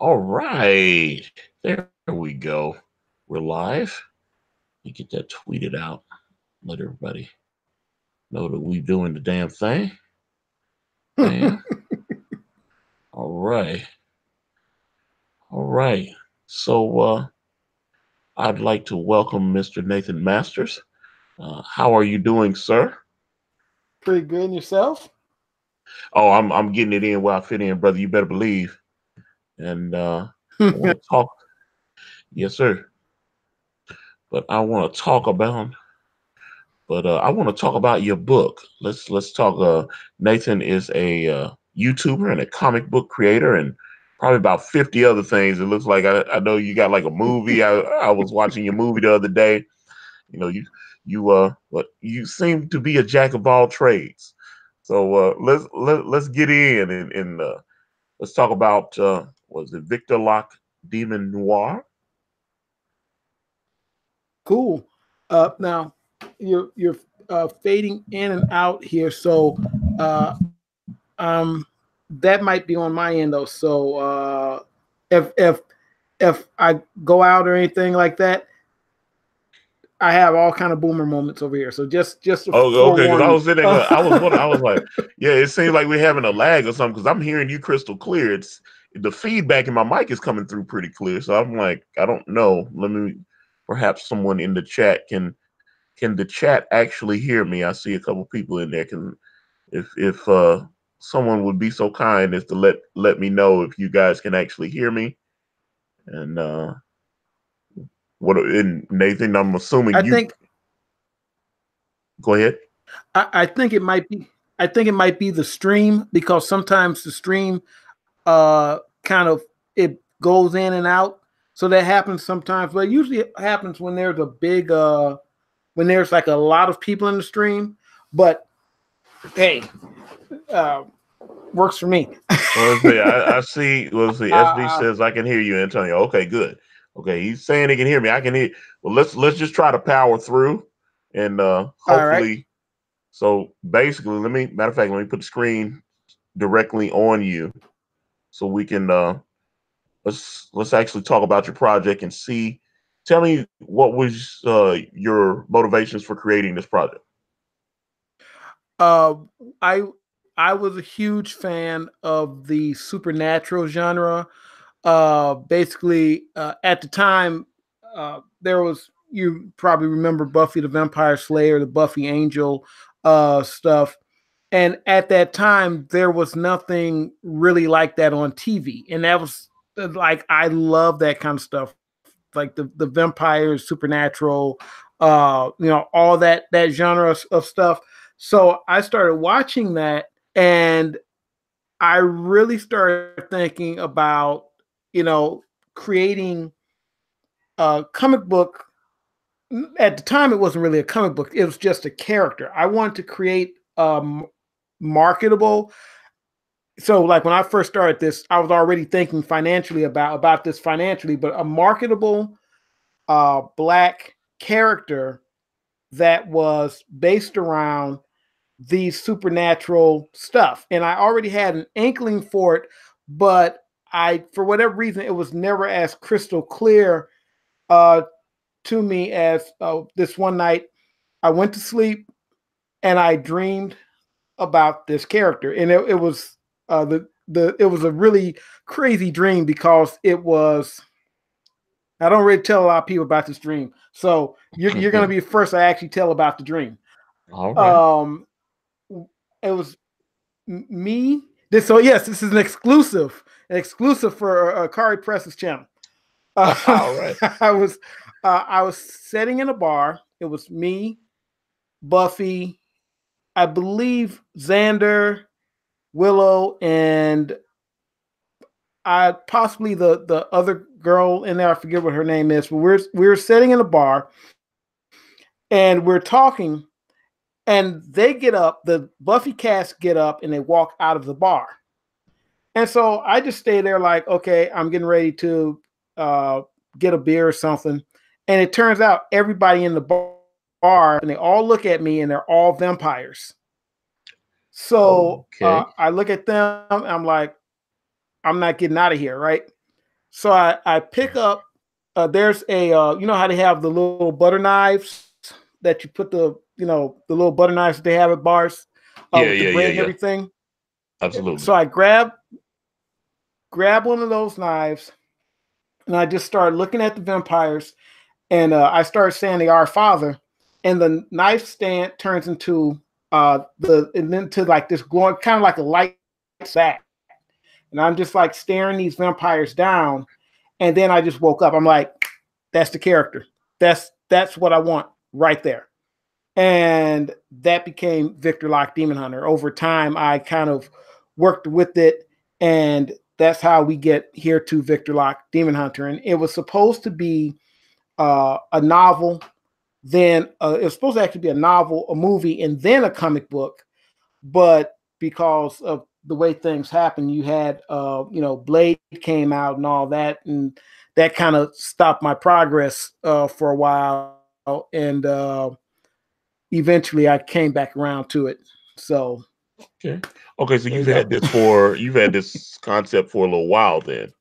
All right. There we go. We're live. You get that tweeted out. Let everybody know that we doing the damn thing. Bam. All right. All right. So I'd like to welcome Mr. Nathyn Masters. How are you doing, sir? Pretty good in yourself. Oh, I'm getting it in where I fit in, brother. You better believe. And I want to talk. Yes, sir. But I want to talk about I want to talk about your book. Let's talk. Nathyn is a YouTuber and a comic book creator, and probably about 50 other things. It looks like I know you got like a movie. I was watching your movie the other day. You know, but you seem to be a jack of all trades. So let's get in and let's talk about was it Victor Locke Demon Noir? Cool. Now you're fading in and out here, so uh, that might be on my end though. So if I go out or anything like that, I have all kind of boomer moments over here. So just to Oh, okay. Because forewarn I you. was sitting there, I was wondering, I was like, yeah, it seems like we're having a lag or something. Because I'm hearing you crystal clear. It's the feedback in my mic is coming through pretty clear. So I'm like, I don't know. Let me, perhaps someone in the chat can the chat actually hear me? I see a couple people in there. Can if someone would be so kind as to let me know if you guys can actually hear me. And what and Nathyn, I'm assuming I you think go ahead. I think it might be. I think it might be the stream because sometimes the stream kind of it goes in and out. So that happens sometimes, but usually it happens when there's a big when there's like a lot of people in the stream. But hey, uh, works for me. Well, let's see. I see. Well, let's see. SD uh, says I can hear you, Antonio. Okay, good. Okay, he's saying he can hear me. I can hear. Well, let's just try to power through, and all right, hopefully. So basically, matter of fact, let me put the screen directly on you, so we can let's actually talk about your project and see. Tell me what was your motivations for creating this project. uh, I I was a huge fan of the supernatural genre. Basically, at the time, there was you probably remember Buffy the Vampire Slayer, the Buffy Angel stuff, and at that time there was nothing really like that on TV, and that was like I love that kind of stuff, like the vampires, supernatural, all that genre of stuff. So I started watching that, and I really started thinking about, you know, creating a comic book. At the time, it wasn't really a comic book, it was just a character. I wanted to create marketable. So, like when I first started this, I was already thinking financially about this financially, but a marketable black character that was based around these supernatural stuff. And I already had an inkling for it, but for whatever reason, it was never as crystal clear uh, to me as this one night I went to sleep and I dreamed about this character. And it was it was a really crazy dream because it was, I don't really tell a lot of people about this dream. So you're going to be the first I actually tell about the dream. All right. Um, it was me. So yes, this is an exclusive for Ikari Press's channel. All right. I was I was sitting in a bar. It was me, Buffy, I believe Xander, Willow, and I possibly the other girl in there. I forget what her name is. But we're sitting in a bar and we're talking, and they get up. The Buffy cast get up and they walk out of the bar. And so I just stay there like, okay, I'm getting ready to uh, get a beer or something. And it turns out everybody in the bar, and they all look at me and they're all vampires. So Okay. I look at them. I'm like, I'm not getting out of here, right? So I pick up. There's a you know how they have the little butter knives that you put the little butter knives that they have at bars Yeah, with the yeah, bread yeah, and yeah. everything. Absolutely. So I grab one of those knives and I just started looking at the vampires and I started saying the Our Father, and the knife stand turns into the and then to like this glowing kind of like a light sack, and I'm just like staring these vampires down, and then I just woke up. I'm like, that's the character. That's what I want right there. And that became Victor Locke Demon Hunter. Over time, I kind of worked with it, and that's how we get here to Victor Locke Demon Hunter. And it was supposed to be a novel, then it was supposed to actually be a novel, a movie, and then a comic book. But because of the way things happened, you had Blade came out and all that, and that kind of stopped my progress for a while. And eventually, I came back around to it. So Okay. Okay, so there you go. you've had this concept for a little while then.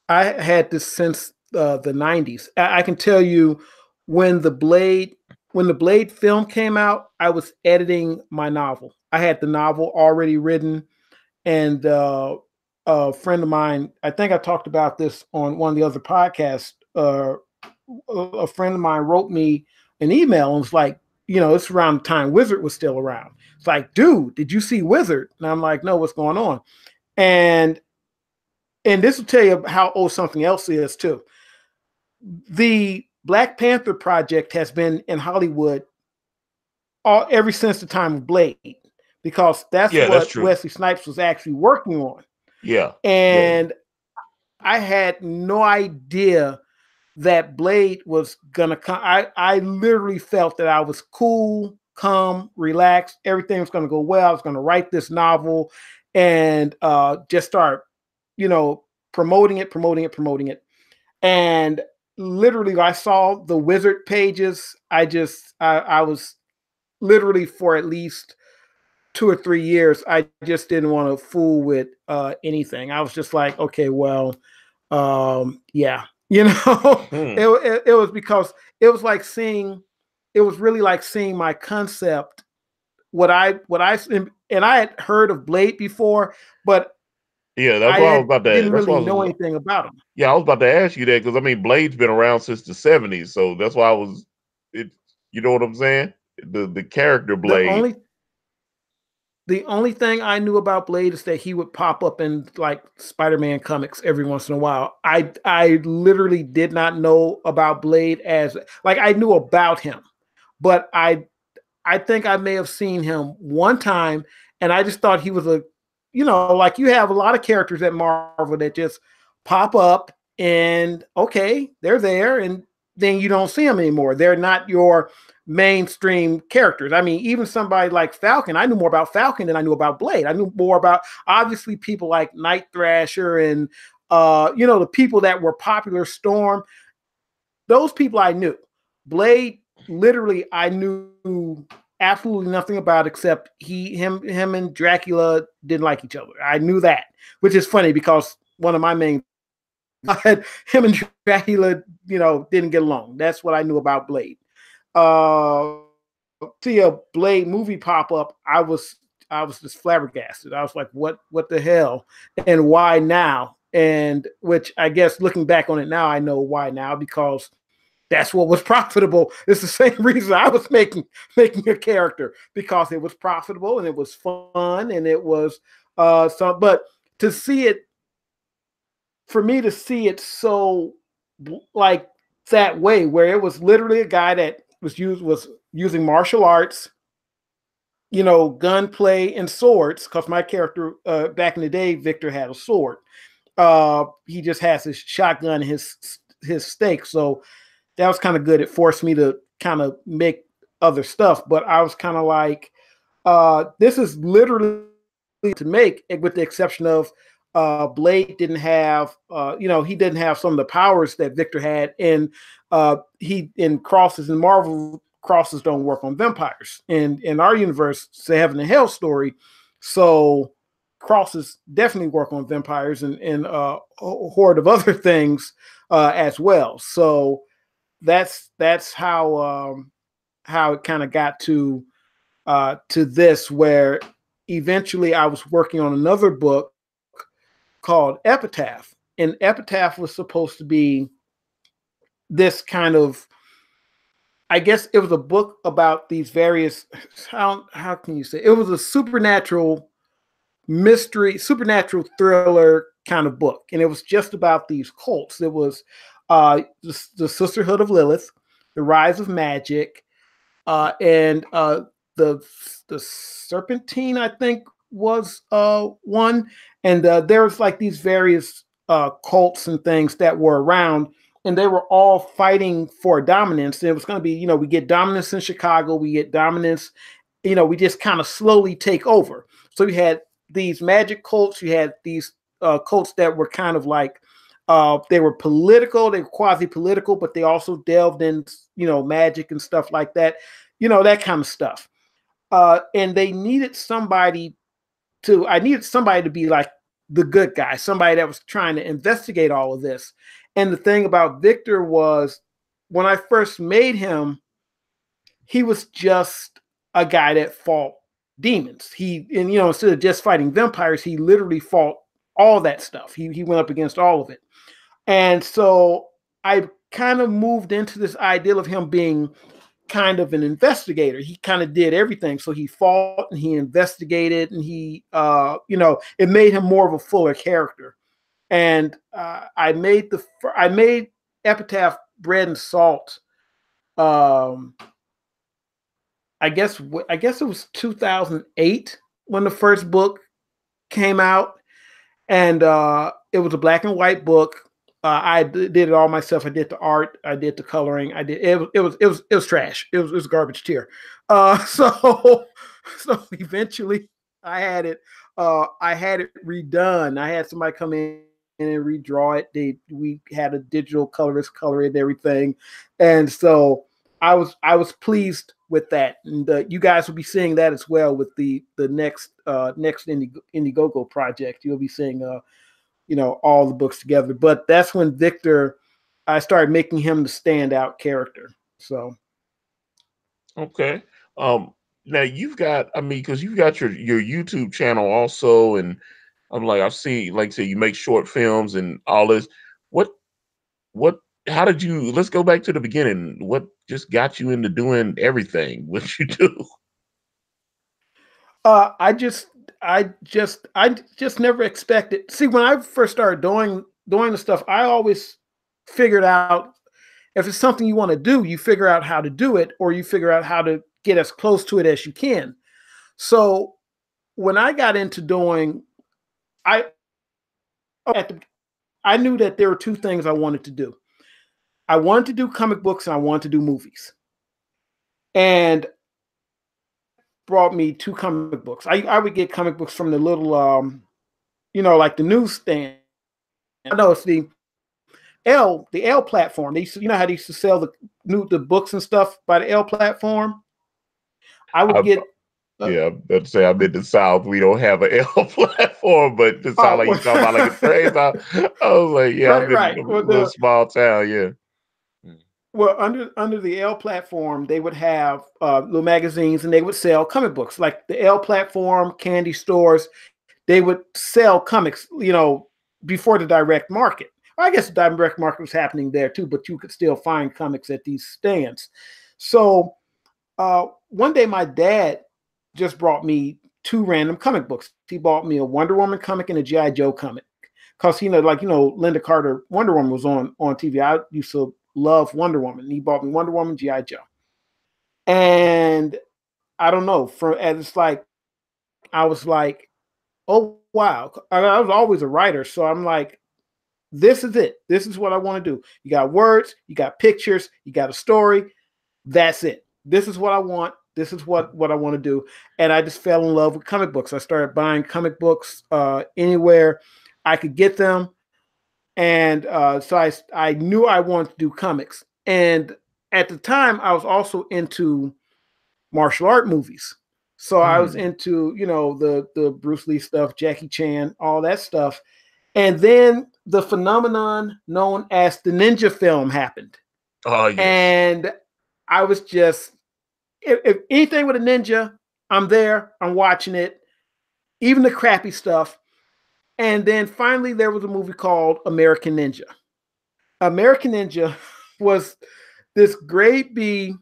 I had this since the '90s. I can tell you when the Blade when the Blade film came out, I was editing my novel. I had the novel already written, and a friend of mine, I think I talked about this on one of the other podcasts. A friend of mine wrote me an email and was like, it's around the time Wizard was still around. It's like, dude, did you see Wizard? And I'm like, no, what's going on? And this will tell you how old something else is too. The Black Panther project has been in Hollywood ever since the time of Blade, because that's Yeah, that's what true. Wesley Snipes was actually working on. Yeah. Yeah. And I had no idea that Blade was gonna come. I literally felt that I was cool, calm, relaxed. Everything was gonna go well. I was gonna write this novel and just start, promoting it, promoting it, promoting it. And literally, I saw the Wizard pages. I was literally for at least 2 or 3 years. I just didn't want to fool with anything. I was just like, okay, well, yeah, Hmm. it was because it was like seeing, it was really like seeing my concept, what I and I had heard of Blade before, but Yeah, I didn't that's really why I know was anything about him. yeah, I was about to ask you that because I mean Blade's been around since the 70s, so that's why I was it you know what I'm saying? The character The Blade. only the only thing I knew about Blade is that he would pop up in like Spider-Man comics every once in a while. I literally did not know about Blade as like I knew about him, but I think I may have seen him one time, and I just thought he was like you have a lot of characters at Marvel that just pop up and okay, they're there, and then you don't see them anymore. They're not your mainstream characters. I mean, even somebody like Falcon, I knew more about Falcon than I knew about Blade. I knew more about obviously people like Night Thrasher and the people that were popular, Storm. Those people I knew. Blade, literally, I knew absolutely nothing about except him and Dracula didn't like each other. I knew that, which is funny because one of my main him and Dracula, didn't get along. That's what I knew about Blade. See a Blade movie pop up, I was just flabbergasted. I was like, what the hell, and why now? And which I guess looking back on it now, I know why now, because that's what was profitable. It's the same reason I was making a character, because it was profitable and it was fun and it was but to see it, for me to see it so like that way, where it was literally a guy that was using martial arts, gunplay and swords, because my character back in the day, Victor, had a sword. He just has his shotgun and his stake. So that was kind of good. It forced me to kind of make other stuff, but I was kind of like, this is literally to make, with the exception of Blade didn't have, he didn't have some of the powers that Victor had, and he in crosses in Marvel, crosses don't work on vampires. In our universe, it's a Heaven and Hell story, so crosses definitely work on vampires and a horde of other things as well. So that's how it kind of got to this, where eventually I was working on another book called Epitaph, and Epitaph was supposed to be this kind of, I guess it was a book about these various, how can you say, it was a supernatural mystery, supernatural thriller kind of book, and it was just about these cults. It was the Sisterhood of Lilith, the Rise of Magic, and the the Serpentine, I think, was one, and there was like these various cults and things that were around, and they were all fighting for dominance. And it was going to be, we get dominance in Chicago, we get dominance, we just kind of slowly take over. So we had these magic cults, you had these cults that were kind of like they were political, they were quasi-political, but they also delved in, magic and stuff like that, that kind of stuff. And they needed somebody I needed somebody to be like the good guy, somebody that was trying to investigate all of this. And the thing about Victor was, when I first made him, he was just a guy that fought demons. Instead of just fighting vampires, he literally fought all that stuff. He went up against all of it. And so I kind of moved into this ideal of him being kind of an investigator. He kind of did everything. So he fought and he investigated, and he, it made him more of a fuller character. And I made Epitaph Bread and Salt. I guess it was 2008 when the first book came out, and it was a black and white book. I did it all myself. I did the art. I did the coloring. I did it was trash. It was garbage tier. So eventually I had it redone. I had somebody come in and redraw it. We had a digital colorist color it and everything, and so I was pleased with that. And you guys will be seeing that as well with the next Indiegogo project. You'll be seeing all the books together. But that's when Victor, I started making him the standout character. So Okay. Now you've got, I mean, because you've got your YouTube channel also, and I'm like, I've seen, like, say, you make short films and all this. What what? How did you? Let's go back to the beginning. What just got you into doing everything what you do? I just never expected. See, when I first started doing the stuff, I always figured out, if it's something you want to do, you figure out how to do it, or you figure out how to get as close to it as you can. So when I got into doing, I at the, I knew that there were two things I wanted to do. I wanted to do comic books and I wanted to do movies. And brought me two comic books. I would get comic books from the little like the newsstand. I know it's the L platform. They used to, how they used to sell the books and stuff by the L platform. I would I, get yeah, let's say I'm in the South. We don't have an L platform, but it sounds like you talking about like a train. I was like, yeah, I'm in right. a Well, little small town. Yeah. under the L platform, they would have little magazines, and they would sell comic books. Like the L platform, candy stores, they would sell comics, before the direct market. I guess the direct market was happening there too, but you could still find comics at these stands. So one day, my dad just brought me two random comic books. He bought me a Wonder Woman comic and a G.I. Joe comic, because Linda Carter Wonder Woman was on TV. I used to love Wonder Woman. He bought me Wonder Woman, G.I. Joe, and I don't know. I was like, oh wow! I was always a writer, so I'm like, this is it. This is what I want to do. You got words, you got pictures, you got a story. That's it. This is what I want. This is what I want to do. And I just fell in love with comic books. I started buying comic books anywhere I could get them. And so I knew I wanted to do comics. And at the time, I was also into martial art movies. So I was Hmm. into, the Bruce Lee stuff, Jackie Chan, all that stuff. And then the phenomenon known as the ninja film happened. Oh yes. And I was just, if anything with a ninja, I'm there, I'm watching it, even the crappy stuff. And then finally, there was a movie called American Ninja. American Ninja was this grade B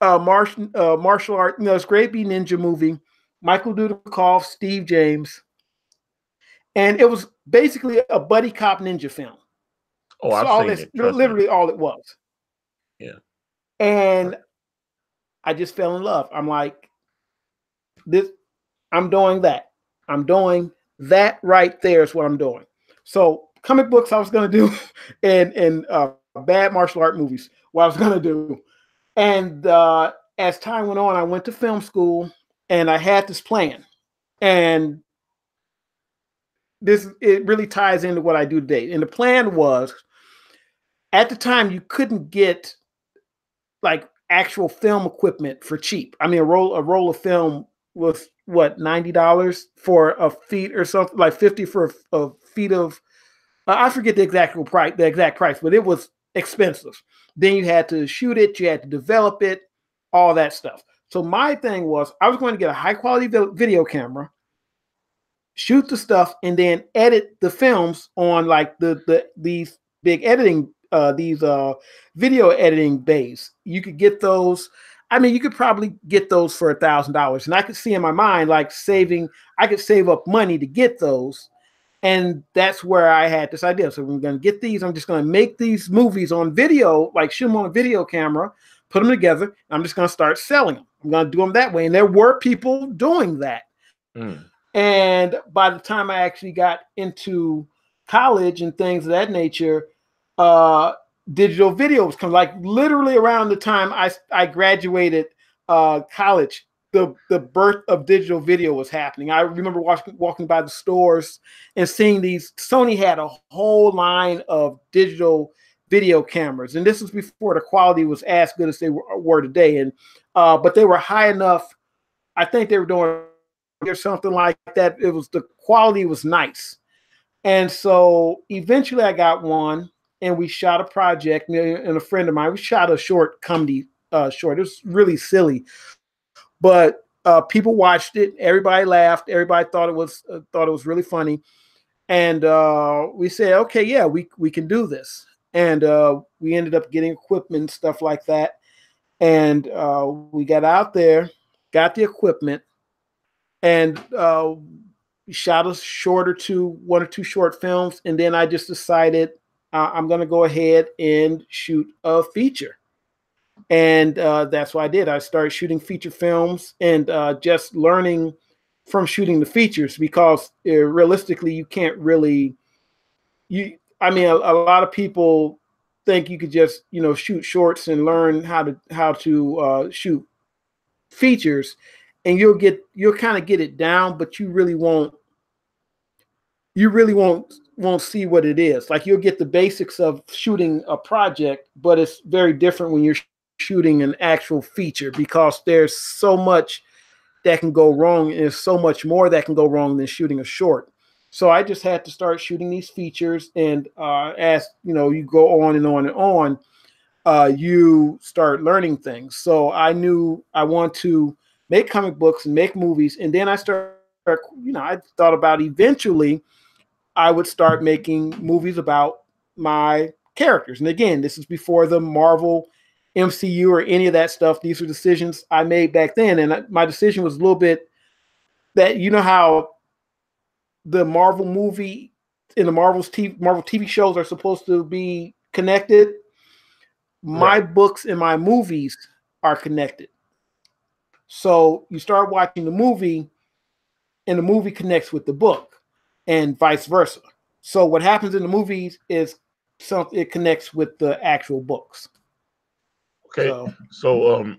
martial art, this grade B ninja movie. Michael Dudikoff, Steve James, and it was basically a buddy cop ninja film. Oh, So I've all seen this, it. Trust me. literally all it was. Yeah. And I just fell in love. I'm like, this, I'm doing that. I'm doing that right there is what I'm doing. So comic books I was gonna do, and bad martial art movies what I was gonna do. And as time went on, I went to film school, and I had this plan. And this it really ties into what I do today. And the plan was, at the time you couldn't get like actual film equipment for cheap. I mean, a roll of film was what, $90 for a feet or something, like 50 for a feet of. I forget the exact price, but it was expensive. Then you had to shoot it, you had to develop it, all that stuff. So my thing was, I was going to get a high quality video camera, shoot the stuff, and then edit the films on like these big editing these video editing bays. You could get those. I mean, you could probably get those for $1,000, and I could see in my mind like saving. I could save up money to get those, and that's where I had this idea. So we're going to get these. I'm just going to make these movies on video, like shoot them on a video camera, put them together. And I'm just going to start selling them. I'm going to do them that way, and there were people doing that. Mm. And by the time I actually got into college and things of that nature, uh, digital video was coming. Like literally around the time I graduated college, the birth of digital video was happening. I remember walking by the stores and seeing these. Sony had a whole line of digital video cameras, and this was before the quality was as good as they were today. And but they were high enough. I think they were doing or something like that. It was, the quality was nice. And so eventually I got one, and we shot a project, me and a friend of mine. We shot a short comedy short. It was really silly, but people watched it. Everybody laughed. Everybody thought it was really funny. And we said, okay, yeah, we can do this. And we ended up getting equipment and stuff like that. And we got out there, got the equipment, and shot a short or two, one or two short films, and then I just decided I'm going to go ahead and shoot a feature, and that's what I did. I started shooting feature films, and just learning from shooting the features, because realistically, you can't really you. I mean, a lot of people think you could just shoot shorts and learn how to shoot features, and you'll kind of get it down, but you really won't see what it is. Like, you'll get the basics of shooting a project, but it's very different when you're shooting an actual feature, because there's so much that can go wrong, and there's so much more that can go wrong than shooting a short. So I just had to start shooting these features, and as you go on and on and on, you start learning things. So I knew I want to make comic books and make movies, and then I thought about eventually I would start making movies about my characters. And again, this is before the Marvel MCU or any of that stuff. These were decisions I made back then, and my decision was a little bit that, how the Marvel movie and the Marvel TV shows are supposed to be connected. My Right. books and my movies are connected. So you start watching the movie, and the movie connects with the book, and vice versa. So what happens in the movies is something, it connects with the actual books. Okay. So So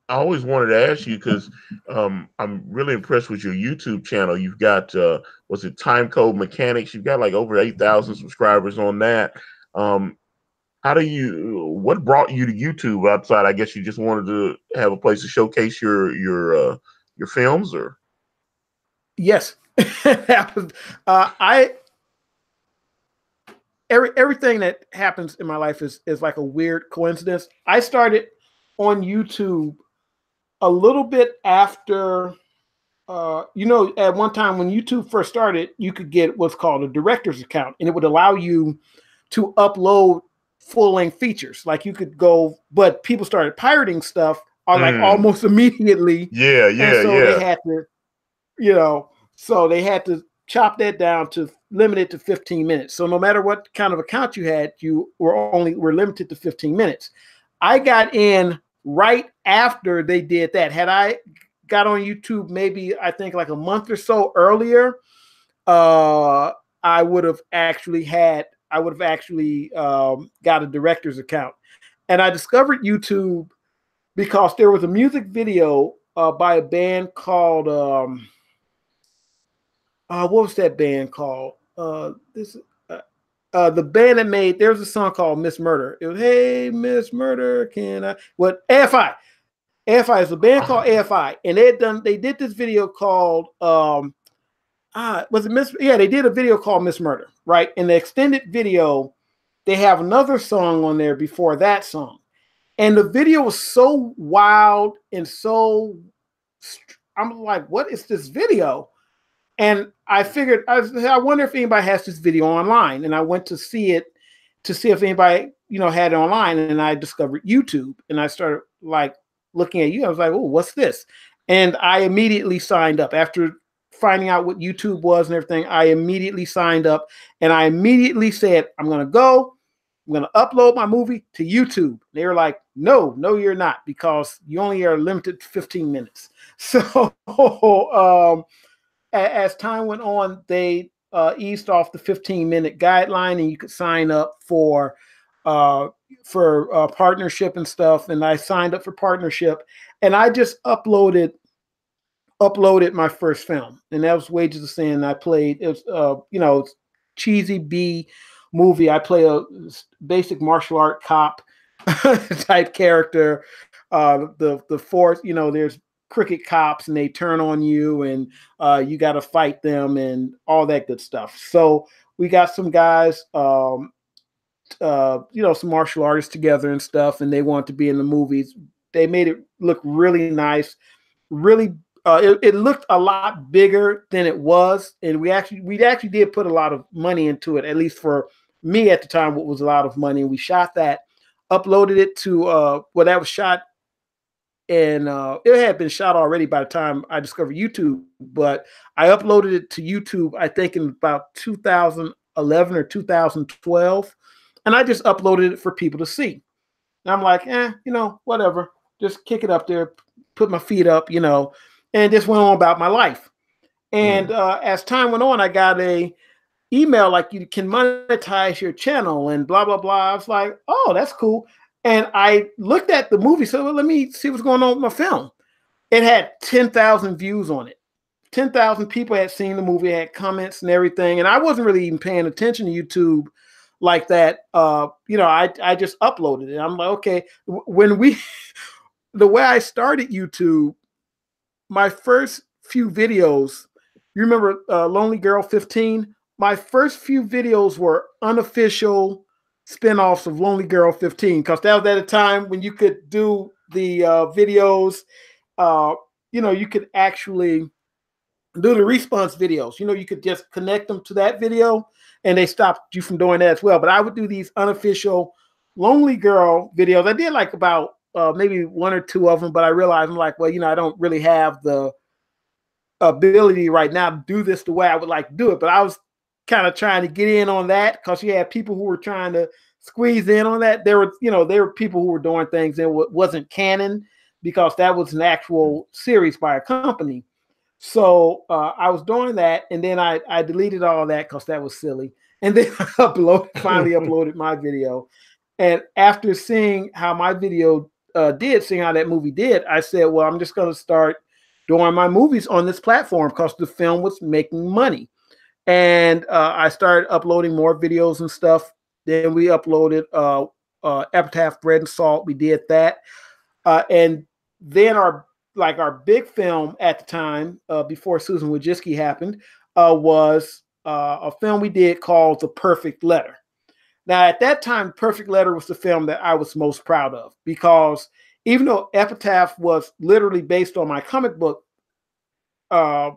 I always wanted to ask you because I'm really impressed with your YouTube channel. You've got was it Time Code Mechanics? You've got like over 8,000 subscribers on that. Um, how do you? What brought you to YouTube outside? I guess you just wanted to have a place to showcase your your films, or? Yes. I everything that happens in my life is like a weird coincidence. I started on YouTube a little bit after. At one time when YouTube first started, you could get what's called a director's account, and it would allow you to upload full-length features. Like you could go, but people started pirating stuff like almost immediately. Yeah, And yeah, so they yeah. had to, so they had to chop that down to limit it to 15 minutes. So no matter what kind of account you had, you were limited to 15 minutes. I got in right after they did that. Had I got on YouTube maybe I think like a month or so earlier, I would have actually got a director's account. And I discovered YouTube because there was a music video by a band called what was that band called? The band that made, there's a song called Miss Murder. It was, hey Miss Murder, can I? What? AFI. AFI is a band called AFI, and they did this video called was it Miss? Yeah, they did a video called Miss Murder, right? In the extended video, they have another song on there before that song, and the video was so wild and so. I'm like, what is this video? And I figured, I wonder if anybody has this video online, and I went to see it to see if anybody had it online, and I discovered YouTube, and I started like looking at you. I was like, oh, what's this? And I immediately signed up after finding out what YouTube was and everything. I immediately signed up, and I immediately said, I'm going to upload my movie to YouTube. They were like, no, you're not, because you only are limited to 15 minutes. So as time went on, they eased off the 15-minute guideline, and you could sign up for partnership and stuff. And I signed up for partnership, and I just uploaded my first film, and that was Wages of Sin. I played, it was cheesy B movie. I play a basic martial art cop type character. The force, there's cricket cops, and they turn on you, and you got to fight them and all that good stuff. So we got some guys, some martial artists together and stuff, and they want to be in the movies. They made it look really nice, really. It looked a lot bigger than it was, and we actually did put a lot of money into it. At least for me at the time, what was a lot of money. And we shot that, uploaded it to that was shot, and it had been shot already by the time I discovered YouTube. But I uploaded it to YouTube, I think in about 2011 or 2012, and I just uploaded it for people to see. And I'm like, whatever, just kick it up there, put my feet up, and just went on about my life. And as time went on, I got a email like, you can monetize your channel and blah, blah, blah. I was like, oh, that's cool. And I looked at the movie, so let me see what's going on with my film. It had 10,000 views on it. 10,000 people had seen the movie, had comments and everything. And I wasn't really even paying attention to YouTube like that. I just uploaded it. I'm like, okay, the way I started YouTube, my first few videos, you remember Lonely Girl 15? My first few videos were unofficial spinoffs of Lonely Girl 15, because that was at a time when you could do the videos. You could actually do the response videos. You could just connect them to that video, and they stopped you from doing that as well. But I would do these unofficial Lonely Girl videos. I did like about maybe one or two of them, but I realized, I'm like, well, I don't really have the ability right now to do this the way I would like to do it. But I was kind of trying to get in on that, because you had people who were trying to squeeze in on that. There were people who were doing things that wasn't canon, because that was an actual series by a company. So I was doing that, and then I deleted all that because that was silly. And then I finally uploaded my video. And after seeing how my video seeing how that movie did, I said, well, I'm just going to start doing my movies on this platform, because the film was making money. And I started uploading more videos and stuff. Then we uploaded Epitaph Bread and Salt. We did that. And then our like our big film at the time, before Susan Wojcicki happened, was a film we did called The Perfect Letter. Now, at that time, Perfect Letter was the film that I was most proud of, because even though Epitaph was literally based on my comic book, uh,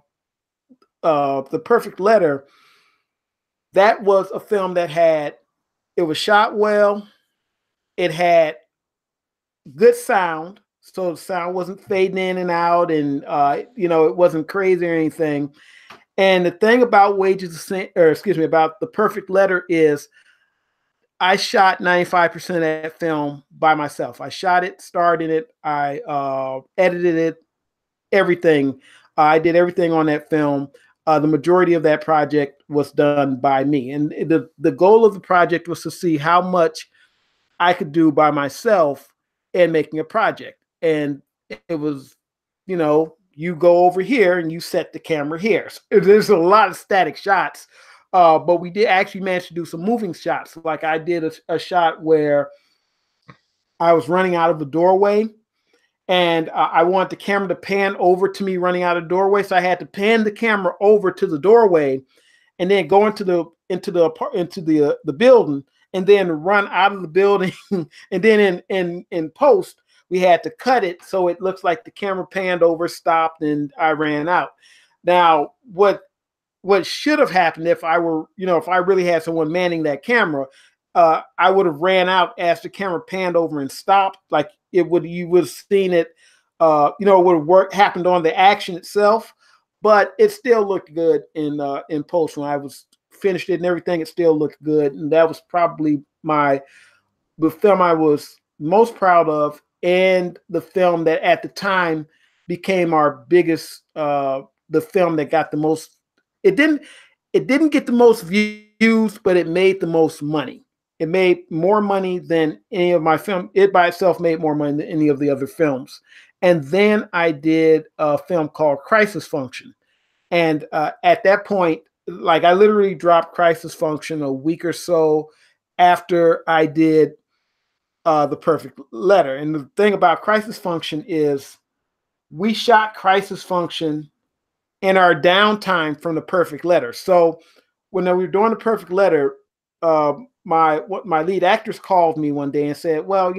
The Perfect Letter, that was a film that it was shot well, it had good sound, so the sound wasn't fading in and out, and it wasn't crazy or anything. And the thing about about The Perfect Letter is I shot 95% of that film by myself. I shot it, starred in it, I edited it, everything. I did everything on that film. The majority of that project was done by me. And the goal of the project was to see how much I could do by myself in making a project. And it was, you go over here and you set the camera here. So there's a lot of static shots. But we did actually manage to do some moving shots. Like I did a shot where I was running out of the doorway, and I want the camera to pan over to me running out of the doorway. So I had to pan the camera over to the doorway, and then go into the building, and then run out of the building. And then in post, we had to cut it so it looks like the camera panned over, stopped, and I ran out. Now, what should have happened if I were, if I really had someone manning that camera, I would have ran out as the camera panned over and stopped. Like you would have seen it, it would have happened on the action itself, but it still looked good in post. When I was finished it and everything, it still looked good. And that was probably the film I was most proud of, and the film that at the time became our biggest, the film that got the most. It didn't get the most views, but it made the most money. It made more money than any of my film. It by itself made more money than any of the other films. And then I did a film called Crisis Function. And at that point, like I literally dropped Crisis Function a week or so after I did The Perfect Letter. And the thing about Crisis Function is we shot Crisis Function in our downtime from The Perfect Letter. So when we were doing The Perfect Letter, my lead actors called me one day and said, well,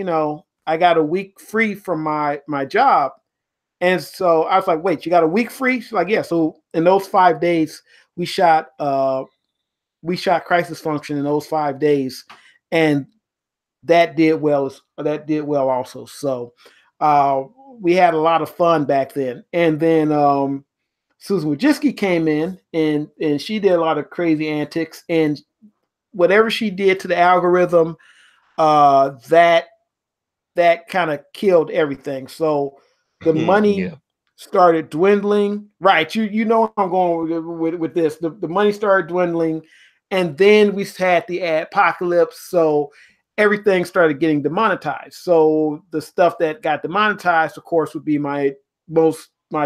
I got a week free from my job. And so I was like, wait, you got a week free? She's like, yeah. So in those 5 days, we shot Crisis Function in those 5 days. And that did well also. So we had a lot of fun back then. And then Susan Wojcicki came in, and she did a lot of crazy antics, and whatever she did to the algorithm, that kind of killed everything. So the money started dwindling. Right, you know where I'm going with this. The money started dwindling, and then we had the apocalypse. So everything started getting demonetized. So the stuff that got demonetized, of course, would be my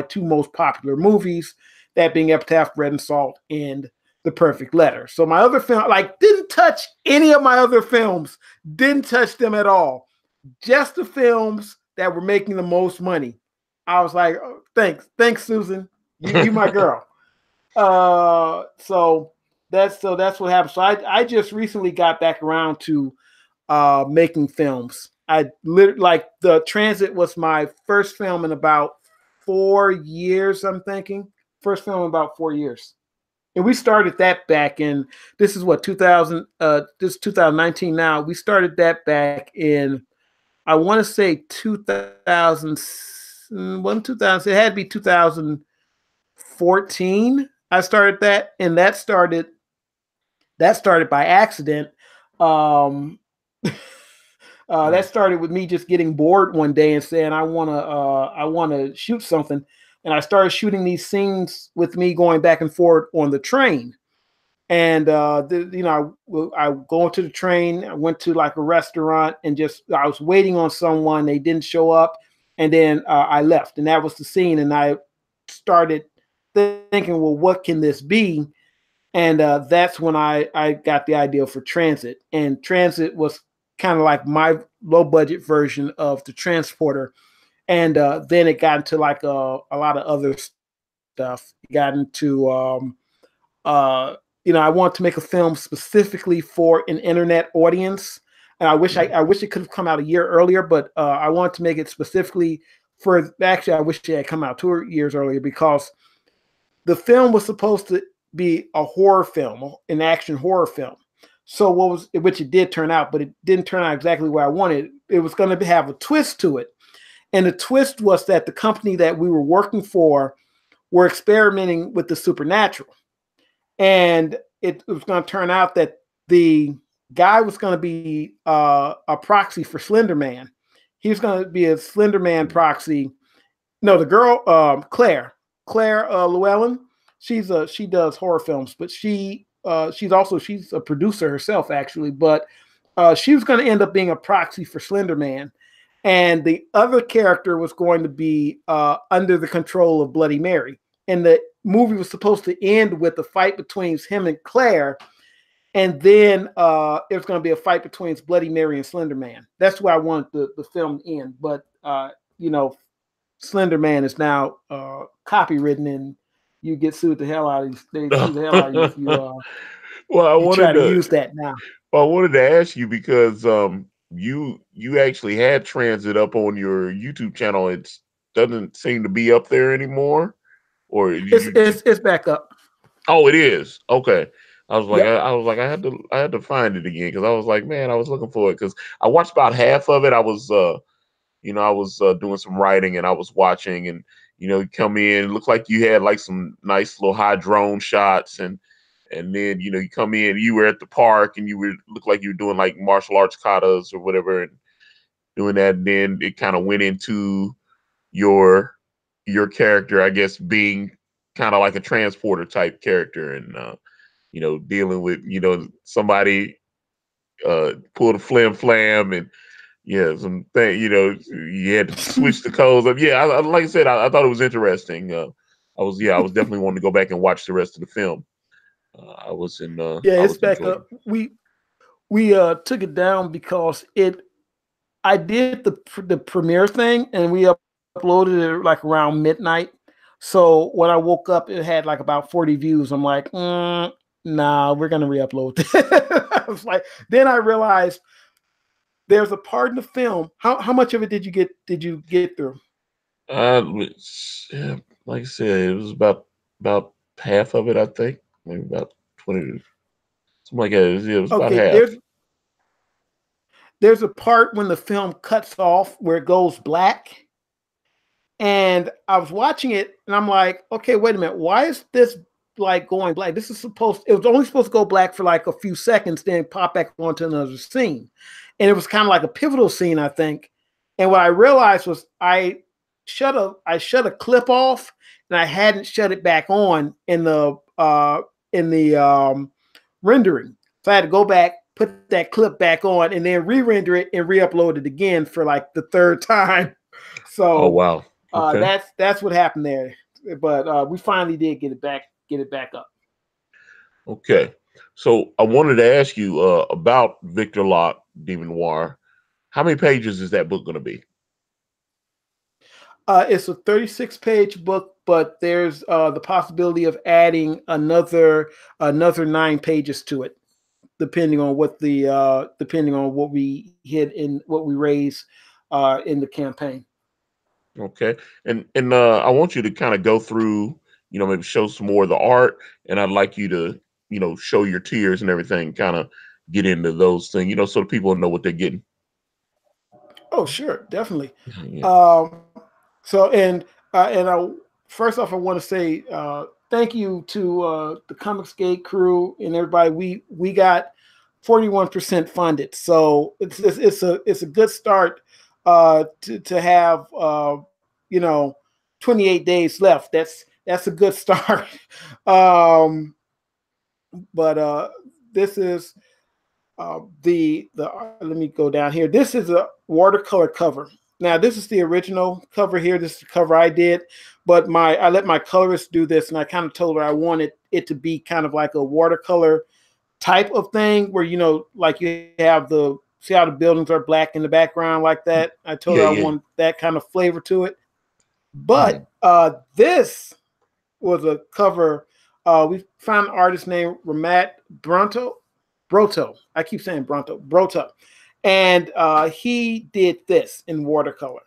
two most popular movies, that being Epitaph, Bread and Salt, and The Perfect Letter. So my other film, didn't touch any of my other films, didn't touch them at all. Just the films that were making the most money. I was like, oh, thanks, Susan, you my girl. So that's what happened. So I just recently got back around to making films. I literally, The Transit was my first film in about 4 years, I'm thinking. First film in about 4 years. And we started that back in, this is what, 2000, this is 2019 now. We started that back in, I want to say 2000, it had to be 2014. I started that, and that started by accident. That started with me just getting bored one day and saying I wanna shoot something, and I started shooting these scenes with me going back and forth on the train. And I go into the train. I went to like a restaurant and I was waiting on someone. They didn't show up, and then I left, and that was the scene. And I started thinking, well, what can this be? And that's when I got the idea for Transit. And Transit was kind of like my low budget version of The Transporter. and then it got into like a lot of other stuff. It got into I want to make a film specifically for an internet audience. And I wish it could have come out a year earlier, but I want to make it specifically for. Actually, I wish it had come out 2 years earlier because the film was supposed to be a horror film, an action horror film. So which it did turn out, but it didn't turn out exactly where I wanted. It was going to have a twist to it, and the twist was that the company that we were working for were experimenting with the supernatural. And it was going to turn out that the guy was going to be a proxy for Slender Man. He was going to be a Slender Man proxy. No, the girl, Claire Llewellyn. She does horror films, but she's a producer herself actually. But she was going to end up being a proxy for Slender Man, and the other character was going to be under the control of Bloody Mary. And the movie was supposed to end with a fight between him and Claire, and then it was going to be a fight between Bloody Mary and Slender Man. That's where I wanted the film to end. But Slender Man is now copywritten, and you get sued the hell out of you. They sue the hell out of you if you well, you try to use that now. Well, I wanted to ask you because you actually had Transit up on your YouTube channel. It doesn't seem to be up there anymore. Or it's back up. Oh, it is. Okay. I was like, Yep. I had to find it again because I was like, man, I was looking for it because I watched about half of it. I was doing some writing and I was watching, and you come in, it looked like you had like some nice little high drone shots, and then you come in, you were at the park and looked like you were doing like martial arts katas or whatever, and doing that, and then it kind of went into your character, I guess, being kind of like a transporter type character, and dealing with somebody pulled a flim flam, and some thing, you had to switch the codes up. Yeah, like I said, I thought it was interesting. I was definitely wanting to go back and watch the rest of the film. It's back up. We took it down because I did the premiere thing, and we uploaded it like around midnight. So when I woke up, it had like about 40 views. I'm like, nah, we're gonna re-upload this. I was like, then I realized there's a part in the film. How much of it did you get through? Like I said, it was about half of it, I think. Maybe about 20, something like that. It was about half. There's a part when the film cuts off where it goes black. And I was watching it and I'm like, okay, wait a minute. Why is this like going black? It was only supposed to go black for like a few seconds, then pop back onto another scene. And it was kind of like a pivotal scene, I think. And what I realized was I shut a clip off and I hadn't shut it back on in the rendering. So I had to go back, put that clip back on, and then re-render it and re-upload it again for like the third time. So oh wow. Okay. That's what happened there, but we finally did get it back up. Okay, so I wanted to ask you about Victor Locke, Demon Noir. How many pages is that book going to be? It's a 36-page book, but there's the possibility of adding another 9 pages to it, depending on what we hit in what we raise in the campaign. Okay, and I want you to kind of go through, maybe show some more of the art, and I'd like you to, show your tiers and everything, kind of get into those things, so the people know what they're getting. Oh, sure, definitely. Yeah. First off, I want to say thank you to the comicsgate crew and everybody. We got 41% funded, so it's a good start to have 28 days left. That's a good start. But this is let me go down here. This is a watercolor cover. Now this is the original cover here. This is the cover I did, but I let my colorist do this, and I kind of told her I wanted it to be kind of like a watercolor type of thing where like you have the see how the buildings are black in the background like that. I told Yeah, her I yeah. want that kind of flavor to it. Mm, But this was a cover. We found an artist named Ramat Bronto. Broto. I keep saying Bronto. Broto. And he did this in watercolor.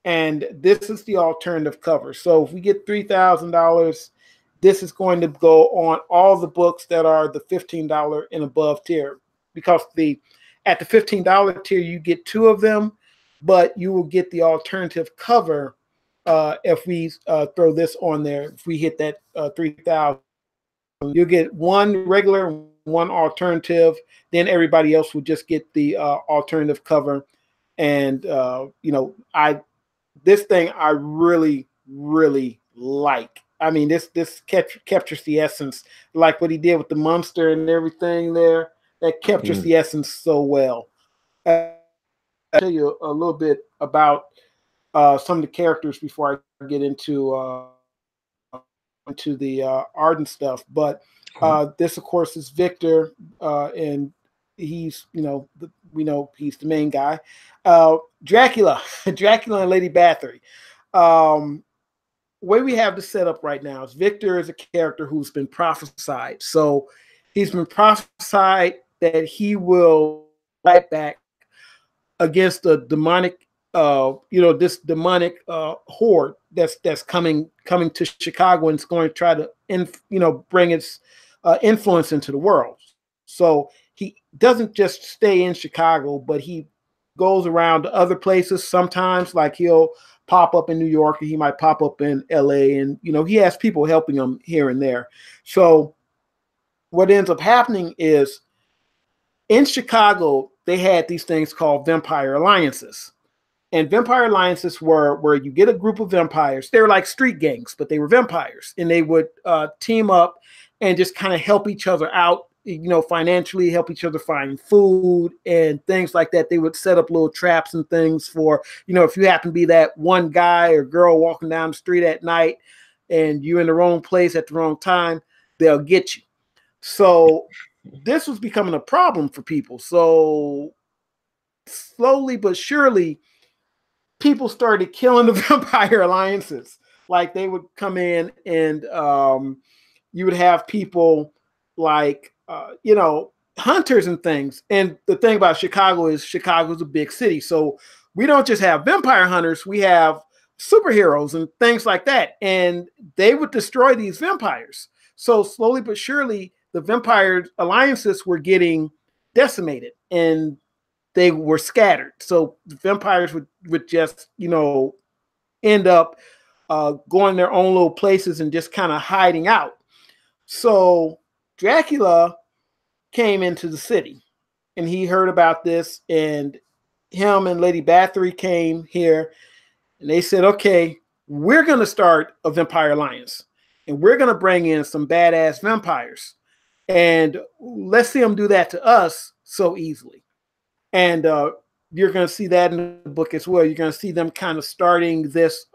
And this is the alternative cover. So if we get $3,000, this is going to go on all the books that are the $15 and above tier. Because the at the $15 tier, you get two of them, but you will get the alternative cover if we throw this on there. If we hit that 3,000, you'll get one regular, one alternative. Then everybody else will just get the alternative cover. And I this thing I really, really like. I mean, this captures the essence, like what he did with the monster and everything there. That captures mm. the essence so well. I'll tell you a little bit about some of the characters before I get into the art and stuff. But Okay. this, of course, is Victor, and he's we know he's the main guy. Dracula, Dracula, and Lady Bathory. Um, way we have this set up right now is Victor is a character who's been prophesied. So he's been prophesied that he will fight back against the demonic this demonic horde that's coming to Chicago, and it's going to try to bring its influence into the world. So he doesn't just stay in Chicago, but he goes around to other places sometimes. Like he'll pop up in New York, or he might pop up in LA, and he has people helping him here and there. So what ends up happening is, in Chicago, they had these things called vampire alliances. And vampire alliances were where you get a group of vampires. They were like street gangs, but they were vampires. And they would team up and just kind of help each other out, financially, help each other find food and things like that. They would set up little traps and things for, if you happen to be that one guy or girl walking down the street at night and you're in the wrong place at the wrong time, they'll get you. So this was becoming a problem for people. So slowly but surely, people started killing the vampire alliances. Like they would come in, and you would have people like hunters and things. And the thing about Chicago is Chicago's a big city, so we don't just have vampire hunters; we have superheroes and things like that. And they would destroy these vampires. So slowly but surely, the vampire alliances were getting decimated, and they were scattered. So the vampires would just, end up going their own little places and just kind of hiding out. So Dracula came into the city, and he heard about this, and him and Lady Bathory came here, and they said, okay, we're going to start a vampire alliance, and we're going to bring in some badass vampires, and let's see them do that to us so easily. And you're going to see that in the book as well. You're going to see them kind of starting this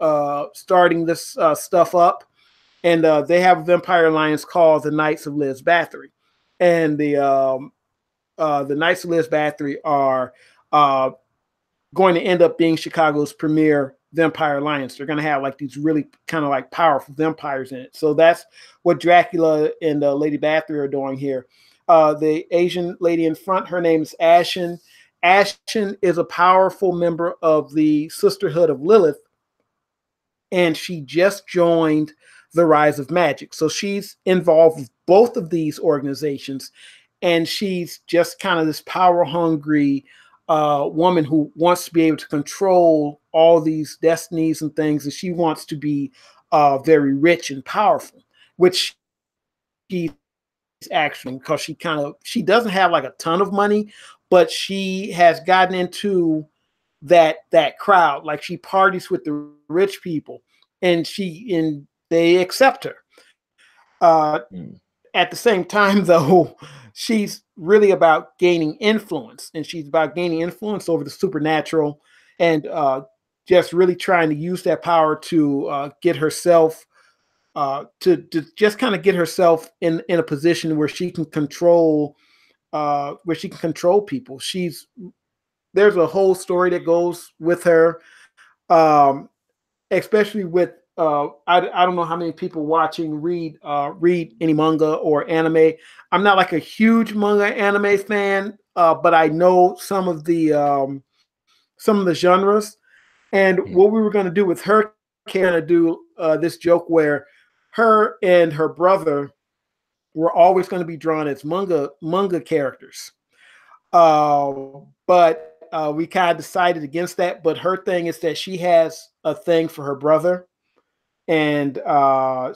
stuff up, and they have a vampire alliance called the Knights of Liz Bathory, and the Knights of Liz Bathory are going to end up being Chicago's premier vampire alliance. They're going to have like these really kind of like powerful vampires in it. So that's what Dracula and Lady Bathory are doing here. The Asian lady in front, her name is Ashen. Ashen is a powerful member of the Sisterhood of Lilith, and she just joined the Rise of Magic. So she's involved with both of these organizations, and she's just kind of this power-hungry woman who wants to be able to control all these destinies and things, and she wants to be very rich and powerful, which she's actually, because she doesn't have like a ton of money, but she has gotten into that crowd. Like she parties with the rich people, and they accept her. Mm. At the same time, though, she's really about gaining influence, and she's about gaining influence over the supernatural, and just really trying to use that power to get herself to just kind of get herself in a position where she can control people. She's there's a whole story that goes with her, um, especially with I don't know how many people watching read any manga or anime. I'm not like a huge manga anime fan, but I know some of the genres. And Mm. what we were going to do with her character, we were going to do this joke where her and her brother were always going to be drawn as manga characters. But we kind of decided against that. But her thing is that she has a thing for her brother, and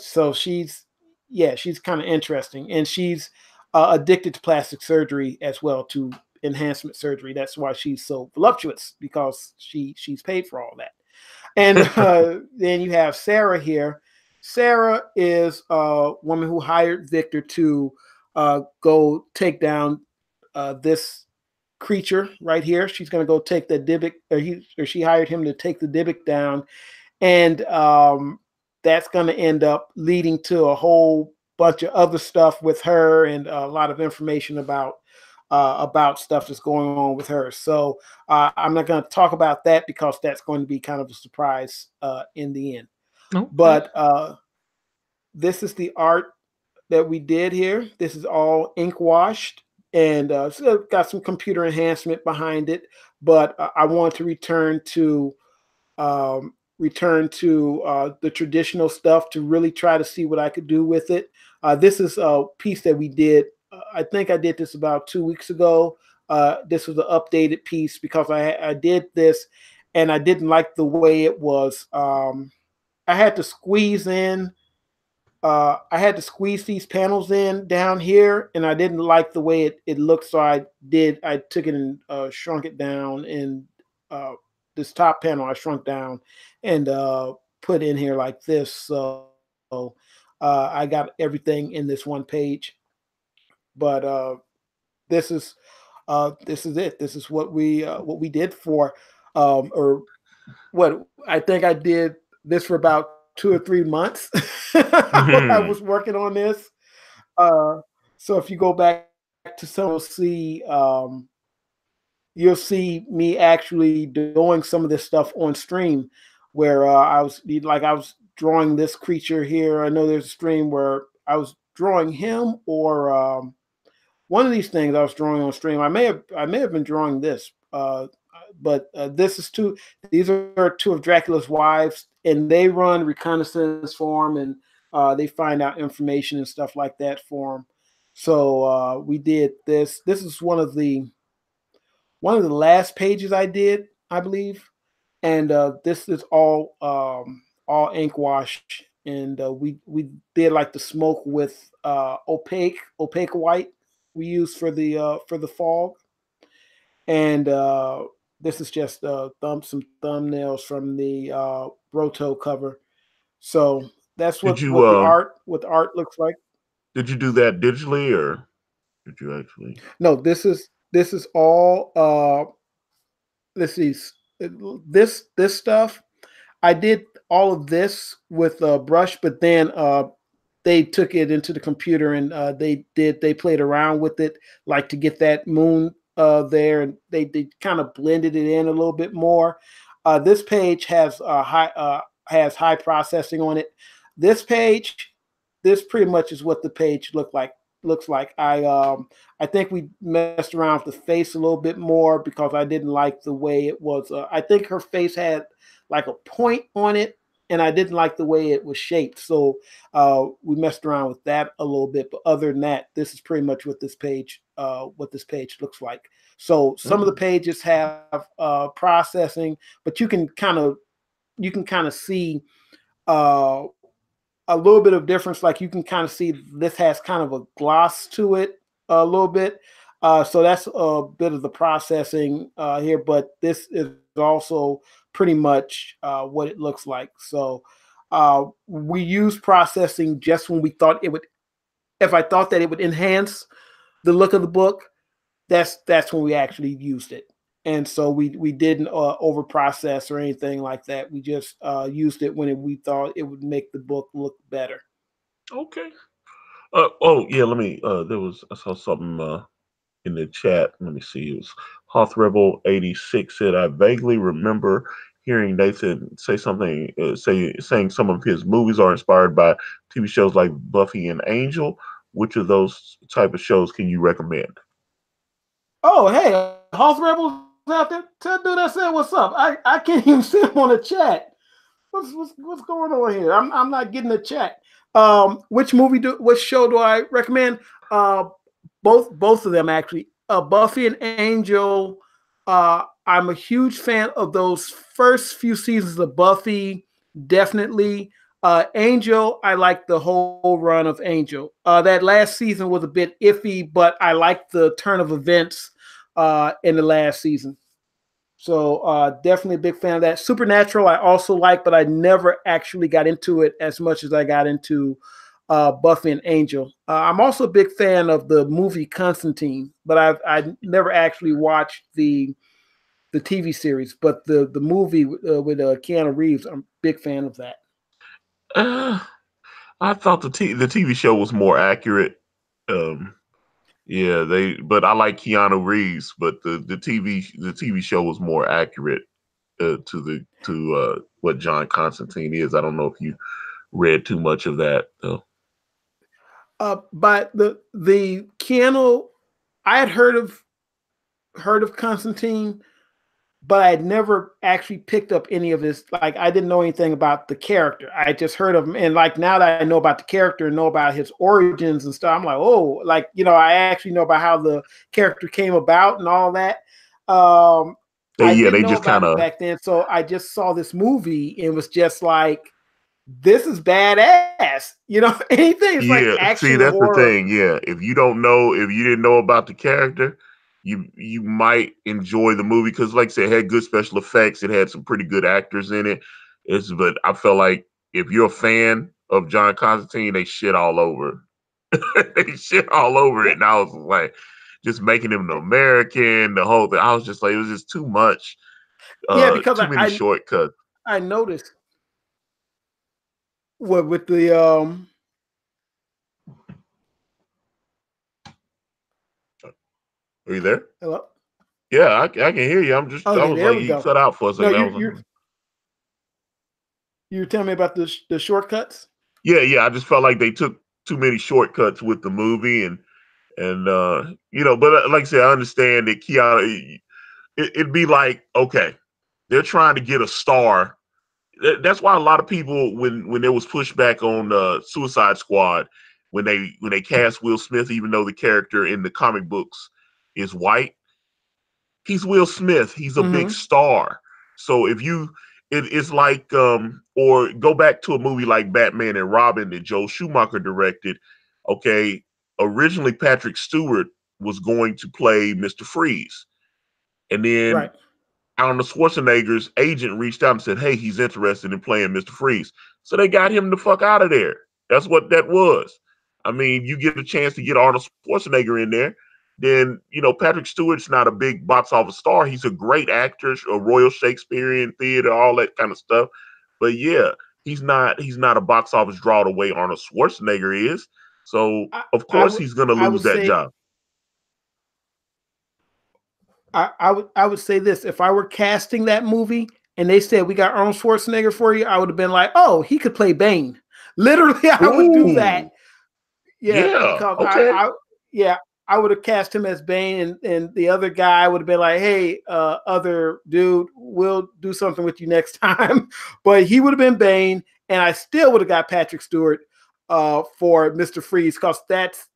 so she's kind of interesting, and she's addicted to plastic surgery as well, to enhancement surgery. That's why she's so voluptuous, because she's paid for all that. And then you have Sarah here. Sarah is a woman who hired Victor to go take down this creature right here. She's going to go take the Dybbuk, or she hired him to take the Dybbuk down, and that's going to end up leading to a whole bunch of other stuff with her, and a lot of information about stuff that's going on with her. So I'm not going to talk about that because that's going to be kind of a surprise in the end. Okay. But this is the art that we did here. This is all ink washed, and so got some computer enhancement behind it. But I want to return to the traditional stuff to really try to see what I could do with it. This is a piece that we did. I think I did this about 2 weeks ago. This was an updated piece because I did this and I didn't like the way it was. I had to squeeze in. I had to squeeze these panels in down here, and I didn't like the way it looked. So I did. I took it and shrunk it down, and uh, this top panel I shrunk down and put in here like this. So I got everything in this one page. But this is it. This is what we did for or what I think I did this for about 2 or 3 months. I was Mhm. working on this. Uh, so if you go back to some, you'll see me actually doing some of this stuff on stream, where I was drawing this creature here. I know there's a stream where I was drawing him, or one of these things I was drawing on stream. I may have been drawing this, but this is two. These are two of Dracula's wives, and they run reconnaissance for him, and they find out information and stuff like that for him. So we did this. This is one of the last pages I did, I believe, and this is all ink wash, and we did like the smoke with opaque white we use for the fog, and this is just some thumbnails from the Roto cover. So that's Did you what the art looks like. did you do that digitally or did you actually? No, this is all let's see, this stuff. I did all of this with a brush, but then they took it into the computer, and they played around with it, like to get that moon there, and they kind of blended it in a little bit more. This page has high processing on it. This page, this pretty much is what the page looks like. I think we messed around with the face a little bit more because I didn't like the way it was. I think her face had like a point on it, and I didn't like the way it was shaped. So we messed around with that a little bit. But other than that, this is pretty much what this page looks like. So some of the Oh, pages have processing, but you can kind of see uh, a little bit of difference. Like you can kind of see this has kind of a gloss to it a little bit. So that's a bit of the processing here, but this is also pretty much what it looks like. So we use processing just when we thought it would. If I thought that it would enhance the look of the book, that's when we actually used it. And so we didn't over process or anything like that. We just used it when we thought it would make the book look better. okay. Oh yeah, let me. There was I saw something. in the chat. Let me see. It was Hoth Rebel 86 said, I vaguely remember hearing Nathan say something, saying some of his movies are inspired by TV shows like Buffy and Angel. Which of those type of shows can you recommend? Oh, hey, House Rebels out there. Tell dude I said what's up. I can't even see him on the chat. What's going on here? I'm not getting the chat. Which show do I recommend? Both of them actually. Buffy and Angel. I'm a huge fan of those first few seasons of Buffy. Definitely. Angel, I like the whole run of Angel. That last season was a bit iffy, but I like the turn of events in the last season. So definitely a big fan of that. Supernatural I also like, but I never actually got into it as much as I got into Buffy and Angel. I'm also a big fan of the movie Constantine, but I never actually watched the TV series. But the movie with Keanu Reeves, I'm a big fan of that. Uh, I thought the TV show was more accurate. Um, yeah, but I like Keanu Reeves, but the TV show was more accurate to what John Constantine is. I don't know if you read too much of that though. But the Keanu, I had heard of Constantine, but I had never actually picked up any of this. Like I didn't know anything about the character. I just heard of him, and like now that I know about the character and know about his origins and stuff, I'm like, oh, like I actually know about how the character came about and all that. I Yeah, didn't they know just about kind it of back then, so I just saw this movie and was just like, this is badass. Anything. It's like yeah. See, action that's the horror. thing. Yeah, if you didn't know about the character, you might enjoy the movie because, like I said, it had good special effects. It had some pretty good actors in it. But I felt like if you're a fan of John Constantine, they shit all over. They shit all over it, and I was like, just making him an American, the whole thing. I was just like, it was just too much. Yeah, because Too many I shortcuts. I noticed what with the Are you there? hello? Yeah, I can hear you. I Okay, was there like, we you go. cut out for a No, second. I was like, you were telling me about the shortcuts. yeah. I just felt like they took too many shortcuts with the movie, and but like I said, I understand that Keanu. It'd be like, okay, they're trying to get a star. That's why a lot of people, when there was pushback on Suicide Squad, when they cast Will Smith, even though the character in the comic books is white, he's Will Smith. He's a big Mm-hmm. star. So it's like, or go back to a movie like Batman and Robin that Joe Schumacher directed. Okay, originally Patrick Stewart was going to play Mr. Freeze, and then Right. Arnold Schwarzenegger's agent reached out and said, "Hey, he's interested in playing Mr. Freeze." So they got him the fuck out of there. That's what that was. I mean, you get a chance to get Arnold Schwarzenegger in there, then Patrick Stewart's not a big box office star. He's a great actor, a Royal Shakespearean Theater, all that kind of stuff. But yeah, he's not a box office draw the way Arnold Schwarzenegger is. So I, of I course would he's gonna I would lose that say job. I would say this: if I were casting that movie and they said we got Arnold Schwarzenegger for you, I would have been like, oh, he could play Bane. Literally, I would do that. Ooh, Yeah, yeah, because okay. yeah, I would have cast him as Bane, and the other guy would have been like, hey, other dude, we'll do something with you next time. But he would have been Bane, and I still would have got Patrick Stewart for Mr. Freeze because that's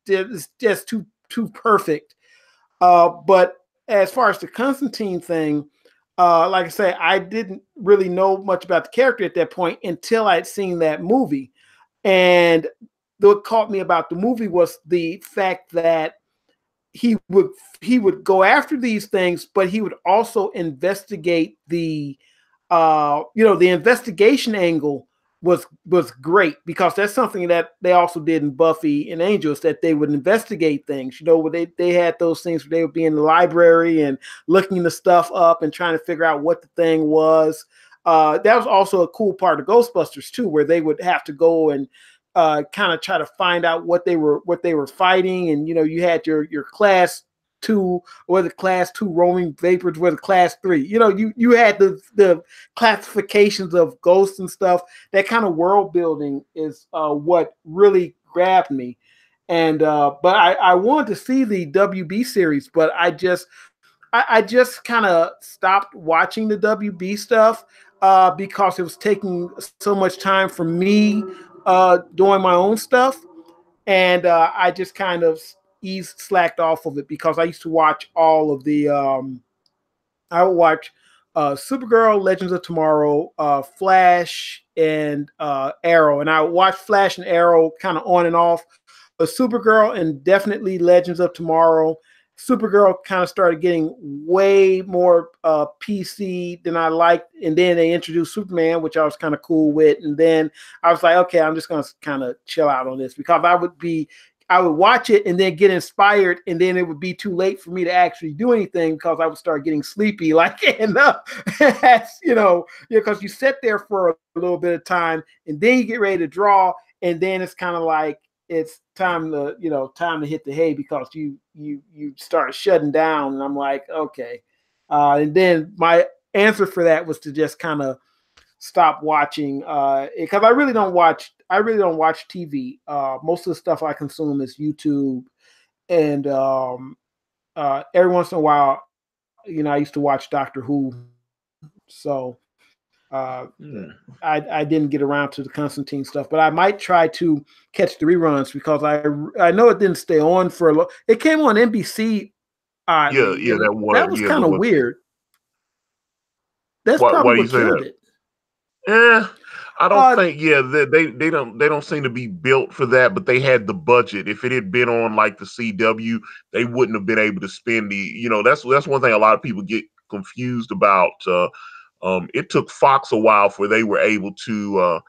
just too perfect. But as far as the Constantine thing, like I say, I didn't really know much about the character at that point until I'd seen that movie. And what caught me about the movie was the fact that he would he would go after these things, but he would also investigate the investigation angle was great because that's something that they also did in Buffy and Angels, that they would investigate things. Where they had those things where they would be in the library and looking the stuff up and trying to figure out what the thing was. That was also a cool part of Ghostbusters too, where they would have to go and kind of try to find out what they were fighting, and you had your class 2, or the class 2 roaming vapors were the class 3. You had the classifications of ghosts and stuff. That kind of world building is what really grabbed me. And but I wanted to see the WB series, but I just kind of stopped watching the WB stuff because it was taking so much time for me doing my own stuff, and I just kind of slacked off of it because I used to watch all of the. I would watch Supergirl, Legends of Tomorrow, Flash, and Arrow, and I would watch Flash and Arrow kind of on and off. But Supergirl and definitely Legends of Tomorrow. Supergirl kind of started getting way more PC than I liked, and then they introduced Superman, which I was kind of cool with, and then I was like, okay, I'm just gonna kind of chill out on this because I would watch it and then get inspired, and then it would be too late for me to actually do anything because I would start getting sleepy. Like, and because you sit there for a little bit of time, and then you get ready to draw, and then it's kind of like it's time to hit the hay because you start shutting down, and I'm like, okay. And then my answer for that was to just kind of stop watching because I really don't watch TV. Most of the stuff I consume is YouTube, and every once in a while, I used to watch Doctor Who. So I didn't get around to the Constantine stuff, but I might try to catch the reruns because I know it didn't stay on for a long. It came on NBC oddly, Yeah, that was kind of weird. That's why probably you what say killed that? it. Yeah, I don't think. Yeah, they don't seem to be built for that. But they had the budget. If it had been on like the CW, they wouldn't have been able to spend the. That's one thing a lot of people get confused about. It took Fox a while for they were able to,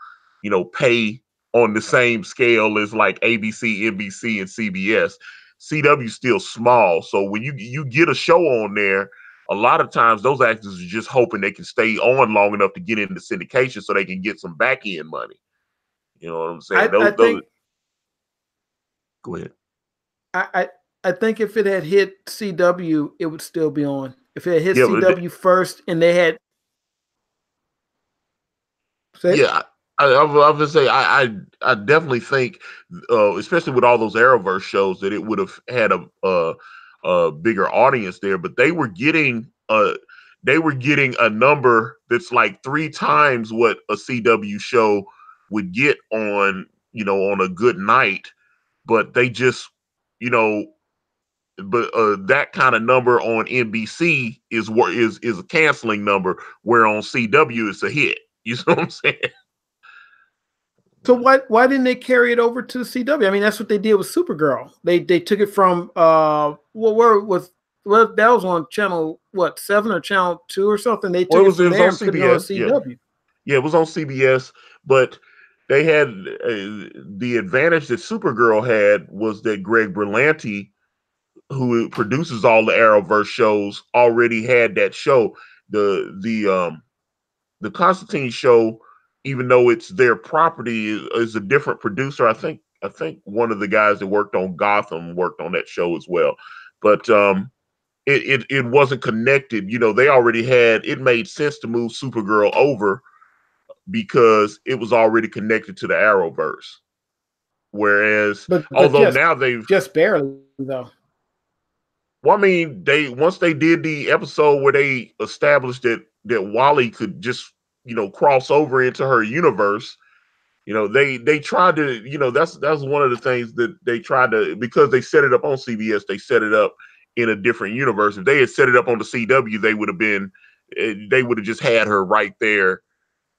pay on the same scale as like ABC, NBC, and CBS. CW's still small, so when you get a show on there, a lot of times those actors are just hoping they can stay on long enough to get into syndication so they can get some back end money. You know what I'm saying? I Those. think Go ahead. I think if it had hit CW, it would still be on. If it had hit Yeah, CW first, and they had say yeah. I was gonna say I definitely think, especially with all those Arrowverse shows, that it would have had a bigger audience there. But they were getting a number that's like 3 times what a CW show would get on a good night. But they just you know but that kind of number on NBC is a canceling number, where on CW it's a hit. You know what I'm saying? so. Why didn't they carry it over to the CW? I mean, that's what they did with Supergirl. They took it from that was on channel 7 or channel 2 or something. They Well, took it it from was there on and put it on CBS. Yeah, CW. yeah, it was on CBS, but they had the advantage that Supergirl had was that Greg Berlanti, who produces all the Arrowverse shows, already had that show. The Constantine show, even though it's their property, is a different producer. I think one of the guys that worked on Gotham worked on that show as well, but it wasn't connected. They already had. It made sense to move Supergirl over because it was already connected to the Arrowverse. Whereas, But although now they've, just barely though. well, I mean, once they did the episode where they established that Wally could just cross over into her universe. They tried to, that's one of the things that they tried to, because they set it up on CBS, they set it up in a different universe. If they had set it up on the CW, they would have just had her right there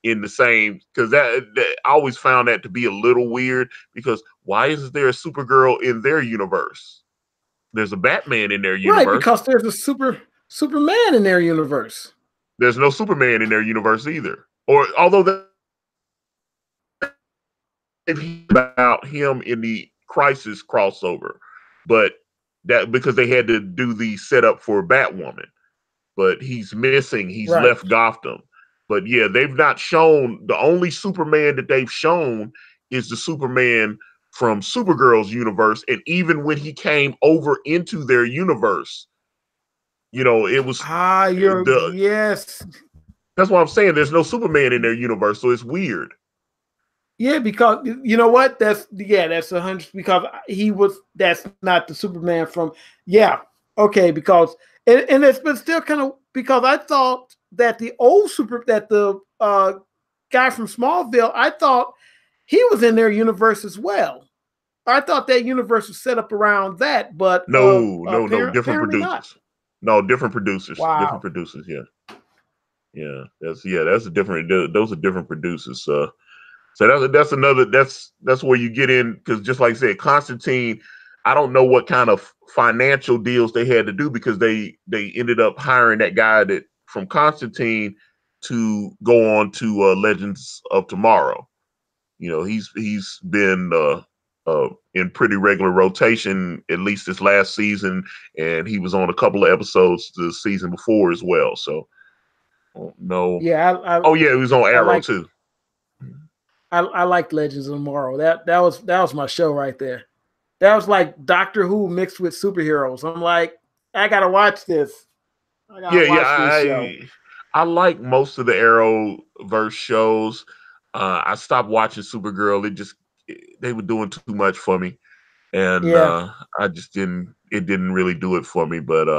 in the same, because that I always found that to be a little weird, because why isn't there a Supergirl in their universe? There's a Batman in their Right, universe. because there's a Superman in their universe. There's no Superman in their universe either. Or although about him in the Crisis crossover, but that because they had to do the setup for Batwoman, but he's missing. He's Right. left Gotham. But yeah, they've not shown, the only Superman that they've shown is the Superman from Supergirl's universe, and even when he came over into their universe, it was the. yes. That's what I'm saying. There's no Superman in their universe, so it's weird. Yeah, because you know what? That's 100 because that's not the Superman from okay, because and it's been still kind of because I thought that the guy from Smallville, I thought he was in their universe as well. I thought that universe was set up around that, but No, different apparently not. producers. No, different producers. Different Wow. producers. That's a different. Those are different producers. So that's another. That's where you get in because just like I said, Constantine. I don't know what kind of financial deals they had to do because they ended up hiring that guy that from Constantine to go on to Legends of Tomorrow. He's been in pretty regular rotation at least this last season, and he was on a couple of episodes the season before as well. So, no. Yeah, Oh yeah, he was on I Arrow like too. I like Legends of Tomorrow. That was my show right there. That was like Doctor Who mixed with superheroes. I'm like, I gotta watch this. I gotta Yeah. watch this show. I like most of the Arrowverse shows. I stopped watching Supergirl. They were doing too much for me, and Yeah. I just didn't. It didn't really do it for me. But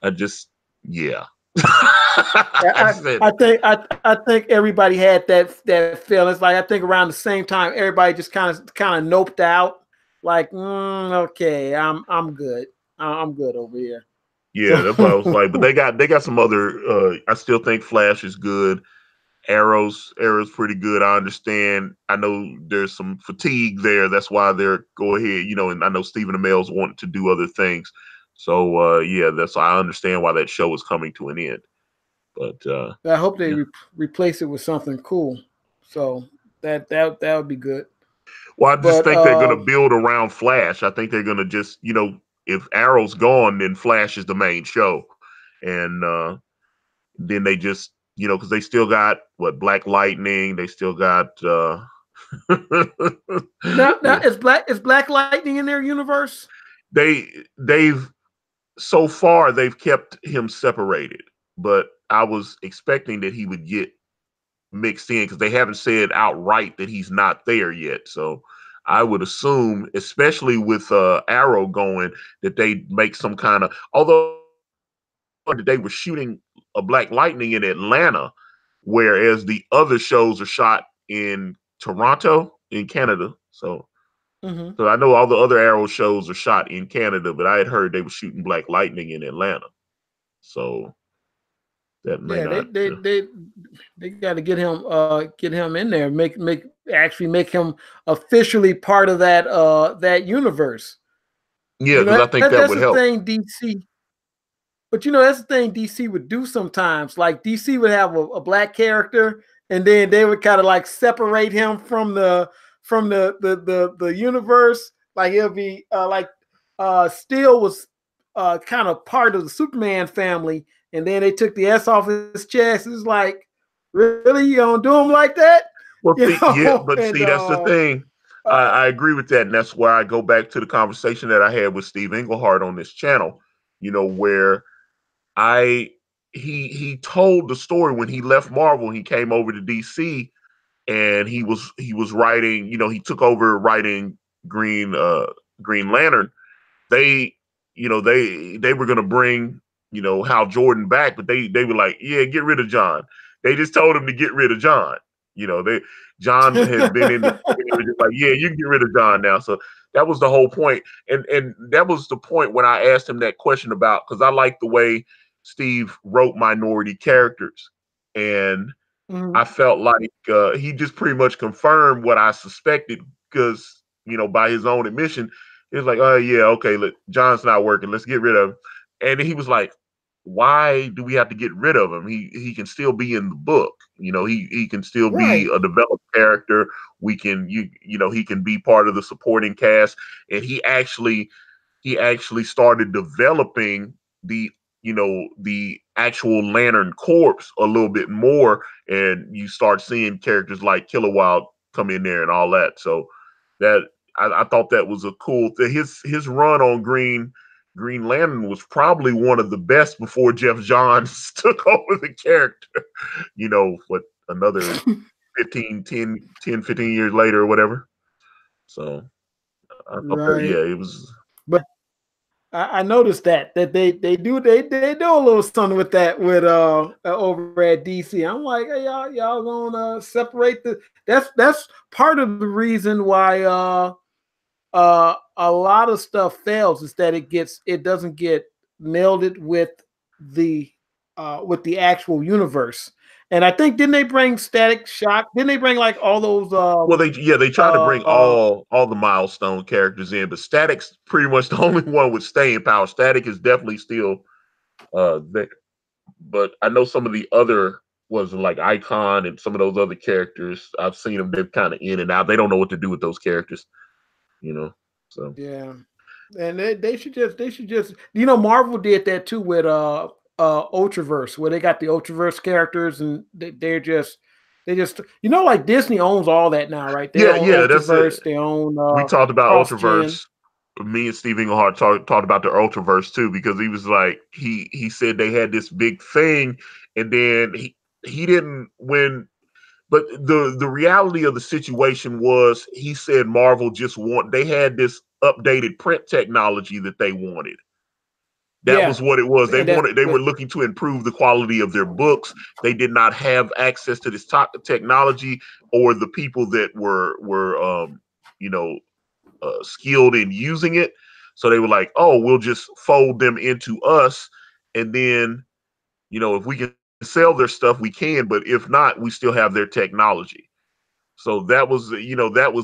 I just yeah. I I, said I think I think everybody had that feeling. It's like I think around the same time everybody just kind of noped out. Like, okay, I'm good. I'm good over here. yeah. So That's why I was like. But they got some other. I still think Flash is good. Arrow's pretty good. I understand. I know there's some fatigue there. That's why they're go ahead, and I know Stephen Amell's wanting to do other things. So that's I understand why that show is coming to an end. But I hope they yeah. replace it with something cool. So that would be good. Well, I just But think they're gonna build around Flash. I think they're gonna just, if Arrow's gone, then Flash is the main show. And then they just, because they still got what Black Lightning, they still got now is Black Lightning in their universe? they've so far they've kept him separated, but I was expecting that he would get mixed in because they haven't said outright that he's not there yet. So I would assume, especially with Arrow going, that they make some kind of. Although they were shooting a Black Lightning in Atlanta, whereas the other shows are shot in Toronto, in Canada. So Mm-hmm. so I know all the other Arrow shows are shot in Canada, but I had heard they were shooting Black Lightning in Atlanta. So that may Yeah, they not. they they they got to get him in there, make him officially part of that universe. Yeah, because I think that That's would the help. thing DC. But that's the thing DC would do sometimes. Like DC would have a black character, and then they would kind of like separate him from the universe. Like he'll be like Steel was kind of part of the Superman family, and then they took the S off his chest. It's like, really, you gonna do him like that? Well, yeah, but And see, that's the thing. uh, I agree with that, and that's why I go back to the conversation that I had with Steve Englehart on this channel. Where I he told the story when he left Marvel, he came over to DC, and he was writing. He took over writing Green Lantern. They they were gonna bring Hal Jordan back, but they were like, yeah, get rid of John. They just told him to get rid of John. They John had been in the they were just like, yeah, you can get rid of John now. So that was the whole point. And that was the point when I asked him that question about, because I like the way Steve wrote minority characters. And I mhm. felt like he just pretty much confirmed what I suspected because, by his own admission, he was like, oh, yeah, okay, look, John's not working. Let's get rid of him. And he was like, why do we have to get rid of him? He can still be in the book. He can still be Right. a developed character. We can he can be part of the supporting cast. And he actually started developing the actual Lantern Corps a little bit more, and you start seeing characters like Kilowog come in there and all that. So that I thought that was a cool thing. His run on Green Lantern was probably one of the best before Jeff Johns took over the character. What, another 15 years later or whatever. So I thought that, Right. yeah, it was. But I noticed that they do a little something with that with over at DC. I'm like, hey, y'all gonna separate the that's part of the reason why a lot of stuff fails is that it doesn't get melded with the actual universe. And I think didn't they bring Static Shock? Didn't they bring like all those Well, they try to bring all the milestone characters in, but Static's pretty much the only one with staying power. Static is definitely still there, but I know some of the other was like Icon and some of those other characters. I've seen them; they're kind of in and out. They don't know what to do with those characters, you know. So yeah. And they should just Marvel did that too with Ultraverse, where they got the Ultraverse characters and they just like Disney owns all that now, right? They yeah, own yeah, that's it. Ultraverse, they own We talked about Cross Gen. Ultraverse. Me and Steve Englehart talked about the Ultraverse too, because he was like he said they had this big thing, and then he didn't when. But the reality of the situation was, he said Marvel they had this updated print technology that they wanted. That Yeah. was what it was. And that's They were looking to improve the quality of their books. They did not have access to this technology, or the people that were you know skilled in using it. So they were like, "Oh, we'll just fold them into us, and then if we can sell their stuff, we can. But if not, we still have their technology." So that was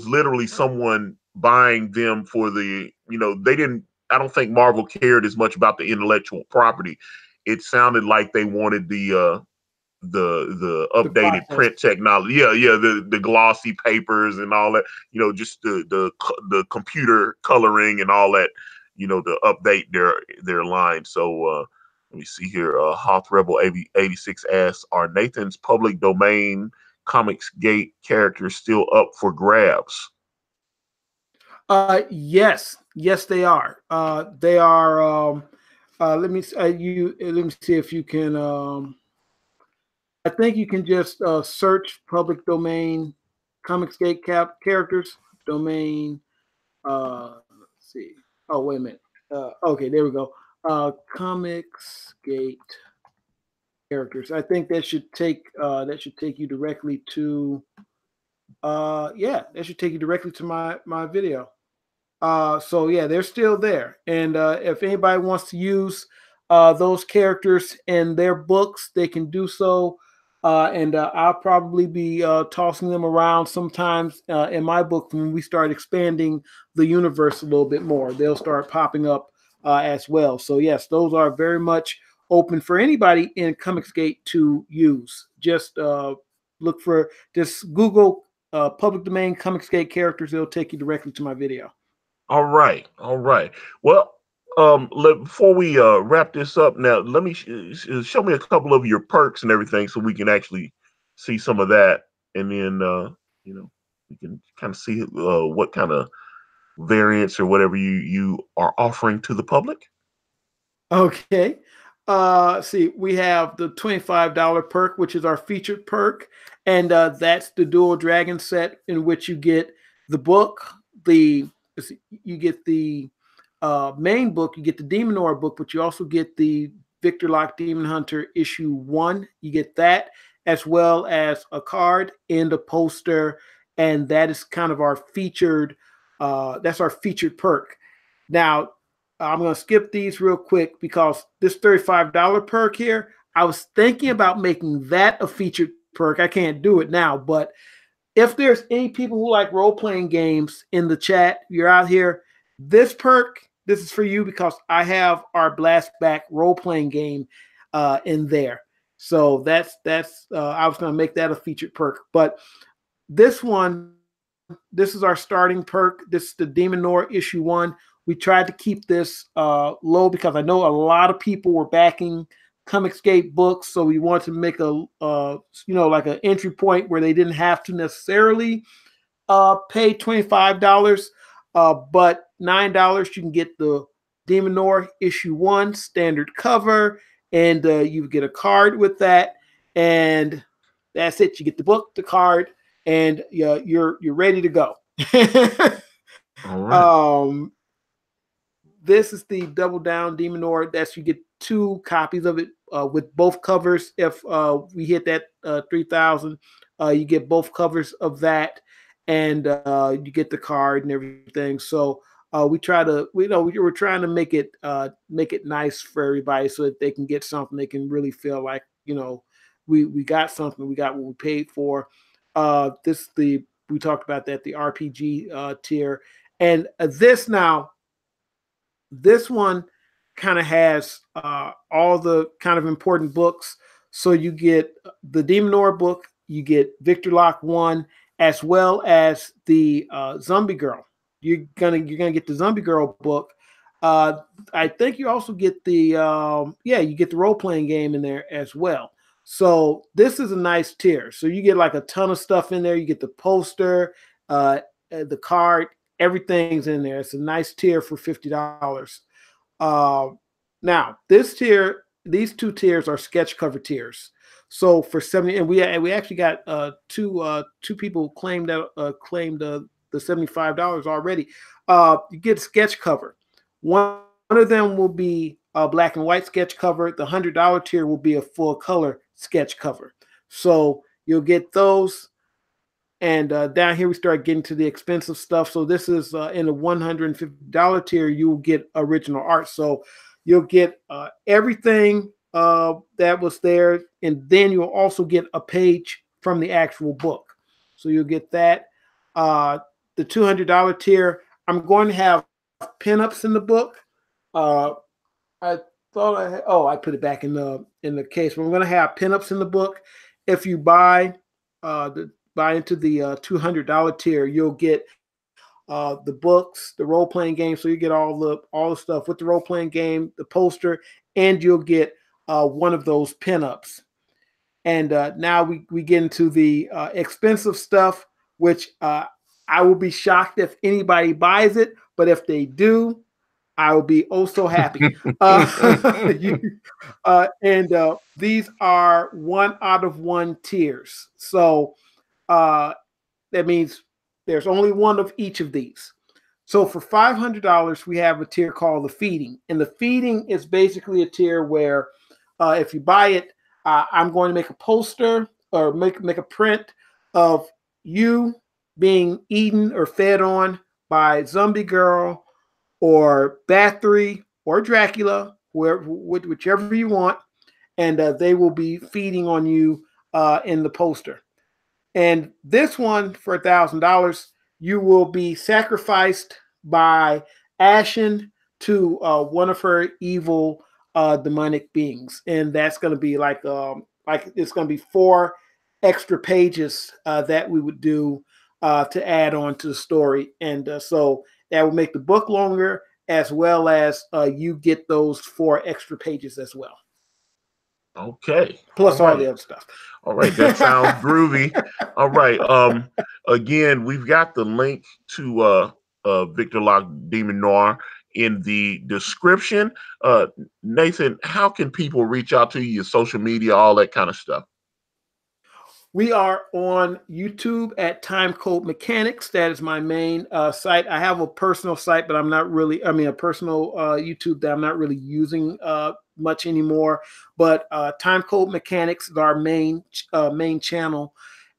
literally someone buying them for they didn't. I don't think Marvel cared as much about the intellectual property. It sounded like they wanted the the updated process. print technology. Yeah, the glossy papers and all that. Just the computer coloring and all that. To update their line. So let me see here. Hoth Rebel 86 asks, "Are Nathyn's public domain comicsgate characters still up for grabs?" Yes, they are. They are. Let me see if you can. I think you can just search public domain Comicsgate characters domain. Let's see. Oh, wait a minute. Okay, there we go. Comicsgate characters. I think that should take you directly to. Yeah, that should take you directly to my video. So yeah, they're still there. And if anybody wants to use those characters in their books, they can do so. And I'll probably be tossing them around sometimes in my book when we start expanding the universe a little bit more. They'll start popping up as well. So yes, those are very much open for anybody in Comicsgate to use. Just just Google public domain Comicsgate characters. It'll take you directly to my video. All right, all right. Well, before we wrap this up, now let me show me a couple of your perks and everything, so we can actually see some of that, and then we can kind of see what kind of variants or whatever you are offering to the public. Okay. See, we have the $25 perk, which is our featured perk, and that's the dual dragon set in which you get the book, you get the main book, you get the Demon Noir book, but you also get the Victor Locke Demon Hunter issue 1. You get that as well as a card and a poster, and that is kind of our featured. That's our featured perk. Now, I'm going to skip these real quick because this $35 perk here, I was thinking about making that a featured perk. I can't do it now, but if there's any people who like role-playing games in the chat, you're out here, this perk, this is for you because I have our Blast Back role-playing game in there. So that's I was going to make that a featured perk. But this one, this is our starting perk. This is the Demon Noir issue 1. We tried to keep this low because I know a lot of people were backing Comicsgate books, so we wanted to make a like an entry point where they didn't have to necessarily pay $25. But $9 you can get the Demon Noir issue 1 standard cover, and you get a card with that, and that's it. You get the book, the card, and you're ready to go. All right. um, this is the Double Down Demon Noir. That's you get 2 copies of it with both covers. If we hit that 3,000, you get both covers of that, and you get the card and everything. So we try to, we're trying to make it nice for everybody so that they can get something. They can really feel like we got something. We got what we paid for. This the we talked about that, the RPG tier, and this one kind of has all the kind of important books. So you get the Demon Noir book, you get Victor Locke 1, as well as the Zombie Girl. You're gonna get the Zombie Girl book. I think you also get the you get the role playing game in there as well. So this is a nice tier. So you get like a ton of stuff in there. You get the poster, the card, everything's in there. It's a nice tier for $50. Uh, Now these 2 tiers are sketch cover tiers. So for 70, and we actually got two people claimed the $75 already. You get sketch cover. One of them will be a black and white sketch cover. The $100 tier will be a full color sketch cover. So you'll get those. And down here, we start getting to the expensive stuff. So this is in the $150 tier, you will get original art. So you'll get everything that was there. And then you'll also get a page from the actual book. So you'll get that. The $200 tier, I'm going to have pinups in the book. I thought I put it back in the case. But I'm going to have pinups in the book. If you buy into the $200 tier, you'll get the books, the role playing game. So you get all the stuff with the role playing game, the poster, and you'll get one of those pinups. And now we get into the expensive stuff, which I will be shocked if anybody buys it, but if they do, I will be oh so happy. These are 1 out of 1 tiers. So that means there's only one of each of these. So for $500, we have a tier called the feeding. And the feeding is basically a tier where if you buy it, I'm going to make a poster or make a print of you being eaten or fed on by Zombie Girl or Bathory or Dracula, whichever you want, and they will be feeding on you in the poster. And this one for $1,000, you will be sacrificed by Ashen to one of her evil demonic beings, and that's going to be like it's going to be 4 extra pages that we would do to add on to the story, and so that will make the book longer, as well as you get those 4 extra pages as well. Okay. Plus all the other stuff. All right, that sounds groovy. All right. Again, we've got the link to Victor Locke Demon Noir in the description. Nathyn, how can people reach out to you, your social media, all that kind of stuff? We are on YouTube at Timecode Mechanics. That is my main site. I have a personal site, but I'm not really, a personal YouTube that I'm not really using much anymore. But Timecode Mechanics is our main channel.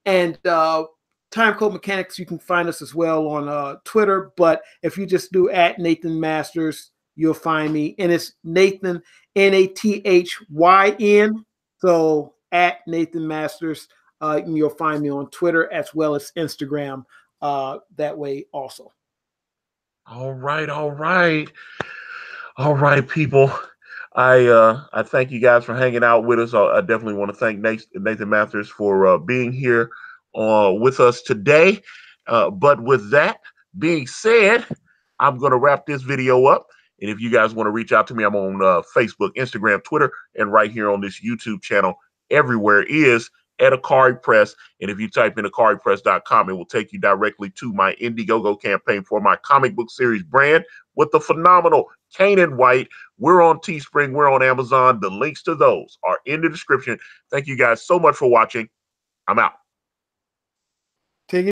And Timecode Mechanics, you can find us as well on Twitter. But if you just do at Nathyn Masters, you'll find me. And it's Nathyn, Nathyn. So at Nathyn Masters. And you'll find me on Twitter as well as Instagram that way also. All right, people. I thank you guys for hanging out with us. I definitely want to thank Nathyn Masters for being here with us today. But with that being said, I'm going to wrap this video up. And if you guys want to reach out to me, I'm on Facebook, Instagram, Twitter, and right here on this YouTube channel. Everywhere is at Ikari Press. And if you type in IkariPress.com, it will take you directly to my Indiegogo campaign for my comic book series brand with the phenomenal Kanan White. We're on Teespring. We're on Amazon. The links to those are in the description. Thank you guys so much for watching. I'm out. Take it